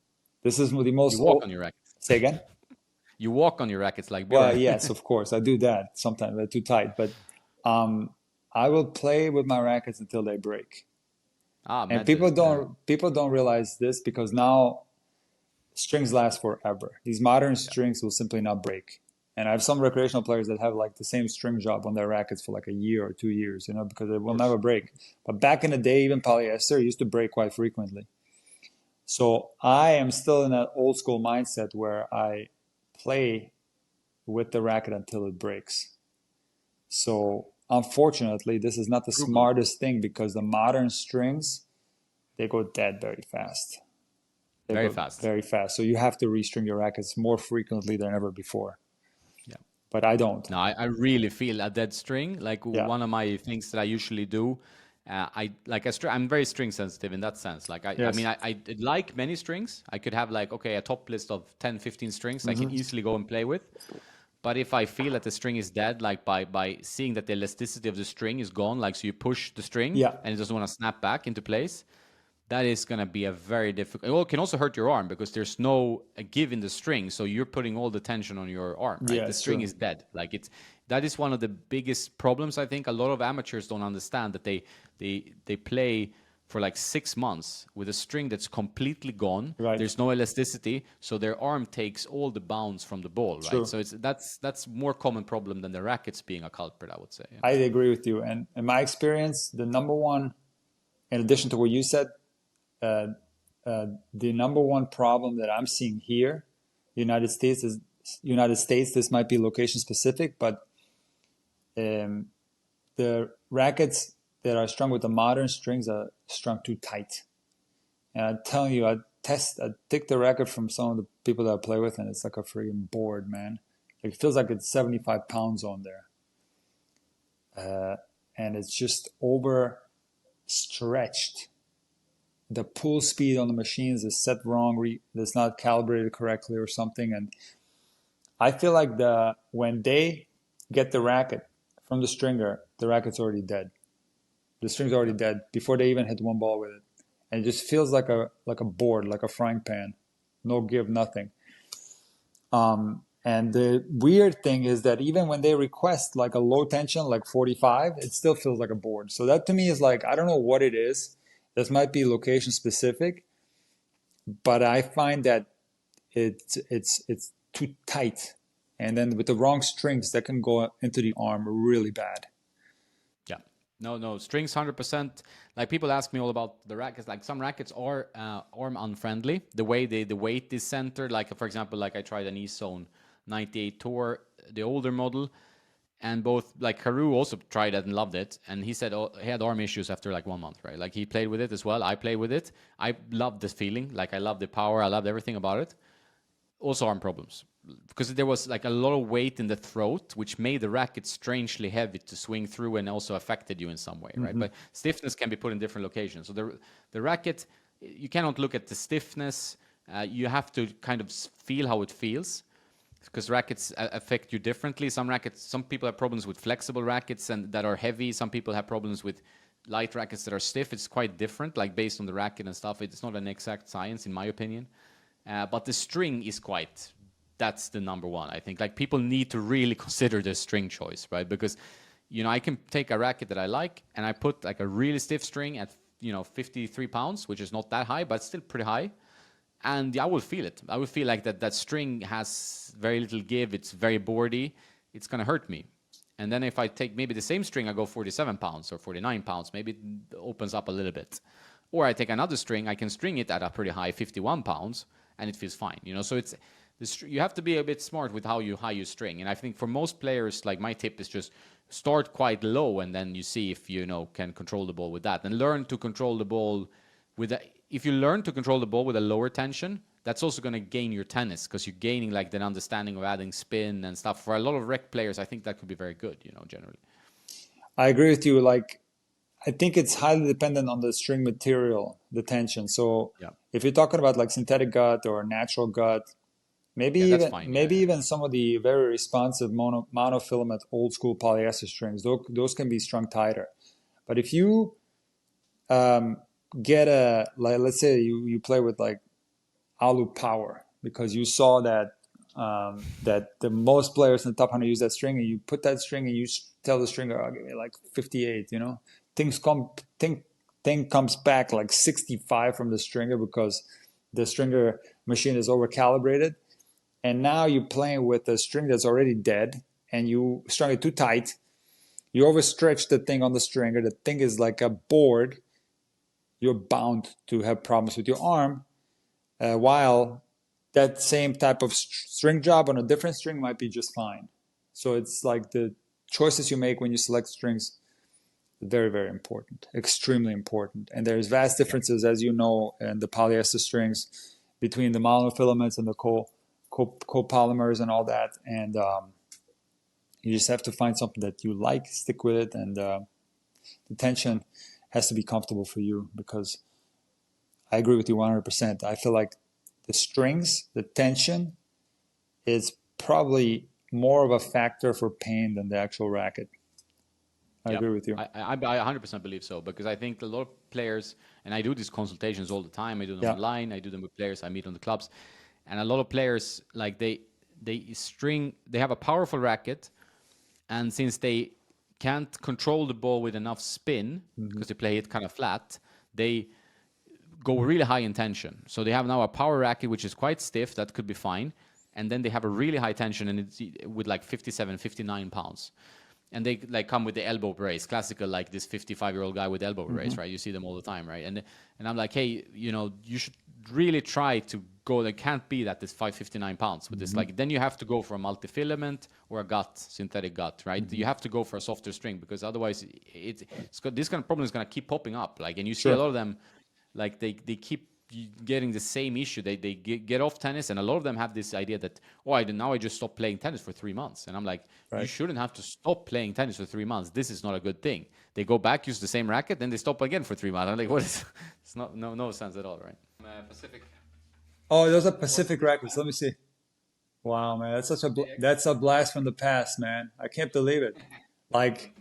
This is the you most walk old. on your rackets. Say again? You walk on your rackets like Well, Bjorn. yes, of course. I do that sometimes. They're too tight, but um, I will play with my rackets until they break. Ah, And method. people don't realize this because now strings last forever. These modern Yeah, strings will simply not break. And I have some recreational players that have like the same string job on their rackets for like a year or 2 years, because it of will course. never break. But back in the day, even polyester used to break quite frequently. So I am still in that old school mindset where I play with the racket until it breaks. So unfortunately, this is not the Frugal. smartest thing because the modern strings, they go dead very fast. They Very go fast. very fast. So you have to restring your rackets more frequently than ever before. Yeah. But I don't. No, I really feel a dead string. Like Yeah. one of my things that I usually do, I'm very string sensitive in that sense. Like I mean, Yes. I like many strings. I could have like, okay, a top list of 10, 15 strings I can Hmm. easily go and play with. But if I feel that the string is dead, like by seeing that the elasticity of the string is gone, like so you push the string Yeah. and it doesn't want to snap back into place, that is going to be a very difficult. Well, it can also hurt your arm because there's no a give in the string, so you're putting all the tension on your arm, right? Yeah, The it's string true. is dead. Like it's that is one of the biggest problems. I think a lot of amateurs don't understand that they play for like 6 months with a string that's completely gone. Right. There's no elasticity, so their arm takes all the bounce from the ball, right? True. So it's that's more common problem than the rackets being a culprit, I would say. I agree with you. And in my experience, the number one, in addition to what you said, uh, the number one problem that I'm seeing here, United States is United States. This might be location specific, but um, the rackets that are strung with the modern strings are strung too tight. And I'm telling you, I take the racket from some of the people that I play with, and it's like a freaking board, man. It feels like it's 75 pounds on there. And it's just overstretched. The pull speed on the machines is set wrong, it's not calibrated correctly or something. And I feel like when they get the racket from the racket's already dead. The string's already Yeah. dead before they even hit one ball with it. And it just feels like a board, like a frying pan. No give, nothing. And the weird thing is that even when they request like a low tension, like 45, it still feels like a board. So that to me is like, I don't know what it is. This might be location specific, but I find that it's too tight. And then with the wrong strings, that can go into the arm really bad. Yeah. No, no. Strings 100%. Like people ask me all about the rackets. Like some rackets are arm unfriendly. The way the weight is centered. Like for example, like I tried an E-Zone 98 Tour, the older model, and both like Haru also tried it and loved it, and he said he had arm issues after like 1 month, right? Like he played with it as well. I played with it. I loved this feeling. Like I loved the power. I loved everything about it. Also arm problems because there was like a lot of weight in the throat, which made the racket strangely heavy to swing through and also affected you in some way, right? Mm-hmm. But stiffness can be put in different locations. So the racket, you cannot look at the stiffness. You have to kind of feel how it feels because rackets affect you differently. Some people have problems with flexible rackets and that are heavy. Some people have problems with light rackets that are stiff. It's quite different, like based on the racket and stuff. It's not an exact science, in my opinion. But the string is quite. That's the number one, I think. Like people need to really consider their string choice, right? Because, I can take a racket that I like and I put like a really stiff string at 53 pounds, which is not that high, but still pretty high. And I will feel it. I will feel like that string has very little give. It's very boardy. It's gonna hurt me. And then if I take maybe the same string, I go 47 pounds or 49 pounds, maybe it opens up a little bit. Or I take another string, I can string it at a pretty high 51 pounds, and it feels fine. So you have to be a bit smart with how you string. And I think for most players, like my tip is just start quite low, and then you see if can control the ball with that, and learn to control the ball if you learn to control the ball with a lower tension, that's also going to gain your tennis because you're gaining like that understanding of adding spin and stuff. For a lot of rec players, I think that could be very good, generally. I agree with you. Like, I think it's highly dependent on the string material, the tension. So Yeah. if you're talking about like synthetic gut or natural gut, maybe Yeah, that's even fine. Yeah, maybe yeah. even some of the very responsive monofilament old school polyester strings, those can be strung tighter. But if you um, get like let's say you play with like Alu Power because you saw that the most players in the top 100 use that string, and you put that string and you tell the stringer, "I'll give me like 58." Things come thing comes back like 65 from the stringer because the stringer machine is over calibrated, and now you're playing with a string that's already dead, and you strung it too tight. You overstretch the thing on the stringer. The thing is like a board. You're bound to have problems with your arm, while that same type of string job on a different string might be just fine. So it's like the choices you make when you select strings, very, very important, extremely important. And there's vast Yeah. differences, as you know, in the polyester strings between the monofilaments and the copolymers and all that. And you just have to find something that you like, stick with it, and the tension has to be comfortable for you because I agree with you 100%. I feel like the strings, the tension is probably more of a factor for pain than the actual racket. I Yeah, agree with you. I 100% believe so because I think a lot of players, and I do these consultations all the time. I do them Yeah. online. I do them with players. I meet on the clubs, and a lot of players like they have a powerful racket, and since they can't control the ball with enough spin because they play it kind of flat, they go really high in tension. So they have now a power racket which is quite stiff, that could be fine, and then they have a really high tension, and it's with like 57, 59 pounds. And they like come with the elbow brace, classical, like this 55-year-old guy with elbow brace, right? You see them all the time, right? And I'm like, hey, you should really try to go. There can't be that this 559 pounds with this. Like, then you have to go for a multi-filament or a gut, synthetic gut, right? You have to go for a softer string, because otherwise this kind of problem is going to keep popping up. Like, and you see a lot of them, like they keep getting the same issue. They get off tennis, and a lot of them have this idea that, now I just stopped playing tennis for 3 months. And I'm like, you shouldn't have to stop playing tennis for 3 months. This is not a good thing. They go back, use the same racket, then they stop again for 3 months. I'm like, what is? It's not no sense at all, right? Pacific. Oh, those are Pacific rackets. Let me see. Wow, man, that's a blast from the past, man. I can't believe it. Like,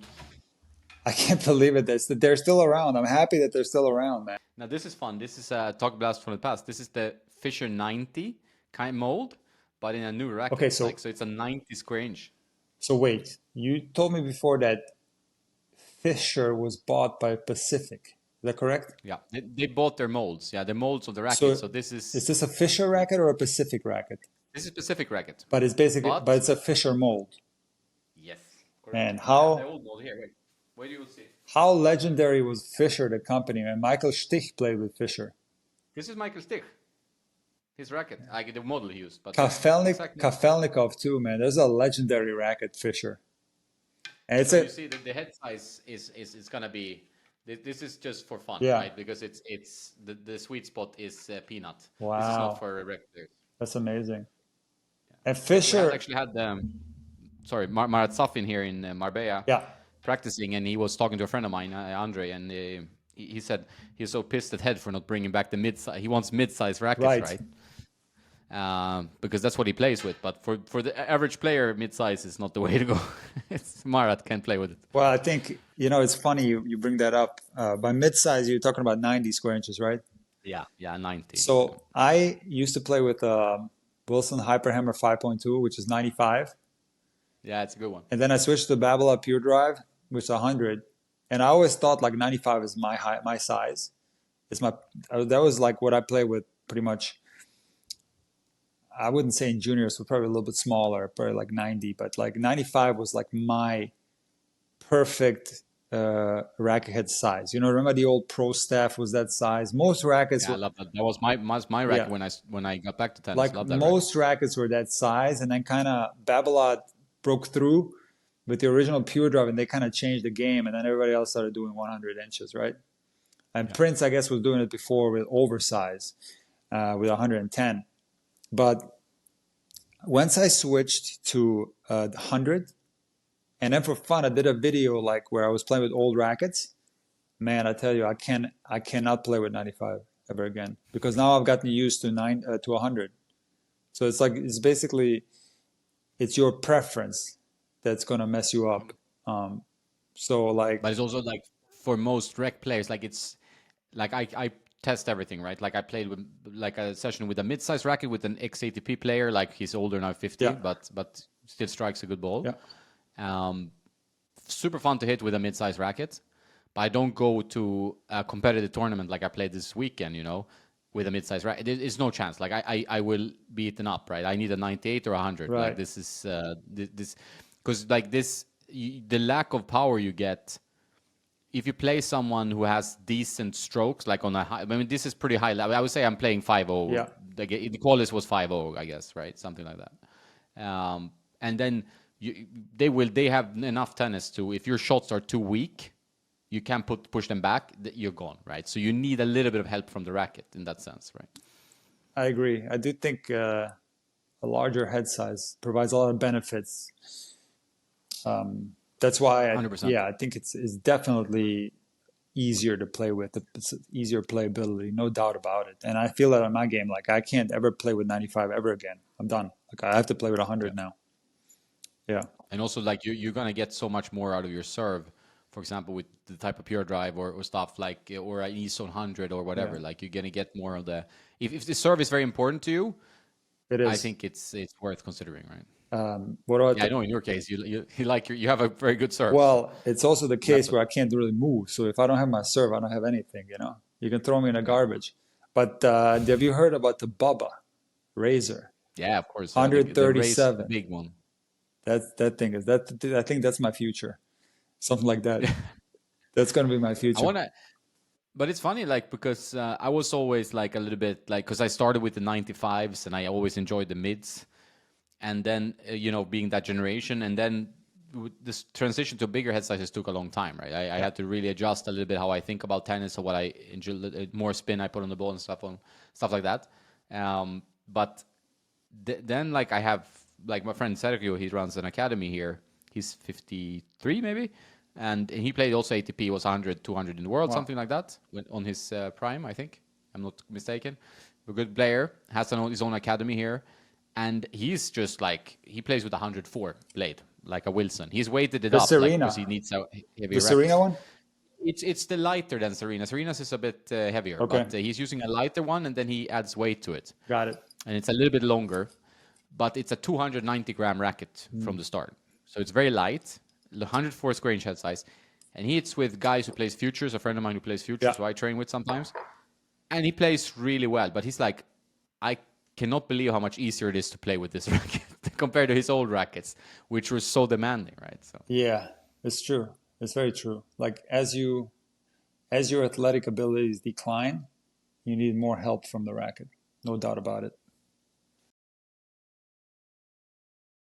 I can't believe it. That they're still around. I'm happy that they're still around, man. Now this is fun. This is a talk blast from the past. This is the Fisher 90 kind mold, but in a new racket. Okay, so it's a 90 square inch. So wait, you told me before that Fisher was bought by Pacific. Is that correct? Yeah, they bought their molds. Yeah, the molds of the racket. So this is this a Fisher racket or a Pacific racket? This is Pacific racket. But it's basically, but it's a Fisher mold. Yes. Correct. And how? The old mold here. Wait, you will see. How legendary was Fisher, the company? And Michael Stich played with Fisher. This is Michael Stich. His racket, like the model he used. But Kafelnikov too, man. There's a legendary racket, Fisher. And it's you see that the head size is gonna be. This is just for fun, right? Because it's the sweet spot is peanut. Wow. This is not for regulars. That's amazing. Yeah. And Fisher actually had Marat Safin here in Marbella. Yeah. Practicing, and he was talking to a friend of mine, Andre, and he said he's so pissed at Head for not bringing back the mid-size. He wants mid-size rackets, right? Because that's what he plays with. But for the average player, mid-size is not the way to go. Marat can't play with it. Well, I think, it's funny you bring that up. By mid-size, you're talking about 90 square inches, right? Yeah, 90. So I used to play with Wilson Hyperhammer 5.2, which is 95. Yeah, it's a good one. And then I switched to Babolat Pure Drive, which is 100. And I always thought like 95 is my height, my size. That was like what I play with pretty much. I wouldn't say in juniors, but probably a little bit smaller, probably like 90. But like 95 was like my perfect racket head size. Remember the old Pro Staff was that size. Most rackets. Yeah, I love that. That was my racket when I got back to tennis. Like most rackets were that size, and then kind of Babolat broke through with the original Pure Drive, and they kind of changed the game, and then everybody else started doing 100 inches, right? And Prince, I guess, was doing it before with oversize, with 110. But once I switched to 100, and then for fun, I did a video like where I was playing with old rackets. Man, I tell you, I cannot play with 95 ever again, because now I've gotten used to 100. So it's basically, it's your preference that's going to mess you up. But it's also like for most rec players, like it's like I test everything, right? Like I played with like a session with a mid-size racket with an ex-ATP player, like he's older now, 50, but still strikes a good ball. Yeah. Super fun to hit with a mid-size racket, but I don't go to a competitive tournament like I played this weekend, with a mid-size racket. There's no chance. Like I will be eaten up, right? I need a 98 or 100. Right. Like this is this. Because like this, the lack of power you get, if you play someone who has decent strokes, like on a high, I mean, this is pretty high level. I would say I'm playing 5-0. Yeah. The quality was 5-0, I guess, right? Something like that. And then they have enough tennis to, if your shots are too weak, you can't push them back, you're gone, right? So you need a little bit of help from the racket in that sense, right? I agree. I do think a larger head size provides a lot of benefits. That's why, 100%. I think it's definitely easier to play with. It's easier playability, no doubt about it. And I feel that on my game, like I can't ever play with 95 ever again. I'm done. Like I have to play with 100 now. Yeah. And also, like you're gonna get so much more out of your serve for example, with the type of pure drive or stuff like, or an ESO 100 or whatever, Yeah, like you're gonna get more of the. If the serve is very important to you, it I is. think it's worth considering, right? What about Yeah, I the know in your case, you like you have a very good serve, so Well, it's also the that's case what. where I can't really move. So if I don't have my serve, I don't have anything, you know. You can throw me in the Yeah, garbage. But have you heard about the Bubba Razor? yeah, of course. The race, the 137. big one. That thing is that I think that's my future. Something like that. That's gonna be my I future. wanna. But it's funny, like, because I was always like a little bit like, because I started with the 95s and I always enjoyed the mids. And then, being that generation, and then this transition to bigger head sizes took a long time, right? I Yeah. had to really adjust a little bit how I think about tennis or what I enjoy, more spin I put on the ball and stuff like that. But then, like, I have like my friend Sergio, he runs an academy here. He's 53 maybe, and he played also ATP. Was 100, 200 in the world, Wow. something like that, on his prime, I think. I'm not mistaken. A good player, has his own academy here, and he's just like he plays with a 104 blade, like a Wilson. He's weighted it The up, like because he Serena. needs a The heavier Serena racket. one? It's the lighter than Serena. Serena's is a bit heavier, Okay. but he's using a lighter one, and then he adds weight to it, Got it. and it's a little bit longer, but it's a 290-gram racket from the start. So it's very light, 104 square inch head size. And he hits with guys who plays futures, a friend of mine who plays Yeah. futures, who I train with sometimes. And he plays really well. But he's like, I cannot believe how much easier it is to play with this racket compared to his old rackets, which were so demanding, right? So Yeah. It's true. It's very true. Like as your athletic abilities decline, you need more help from the racket. No doubt about it.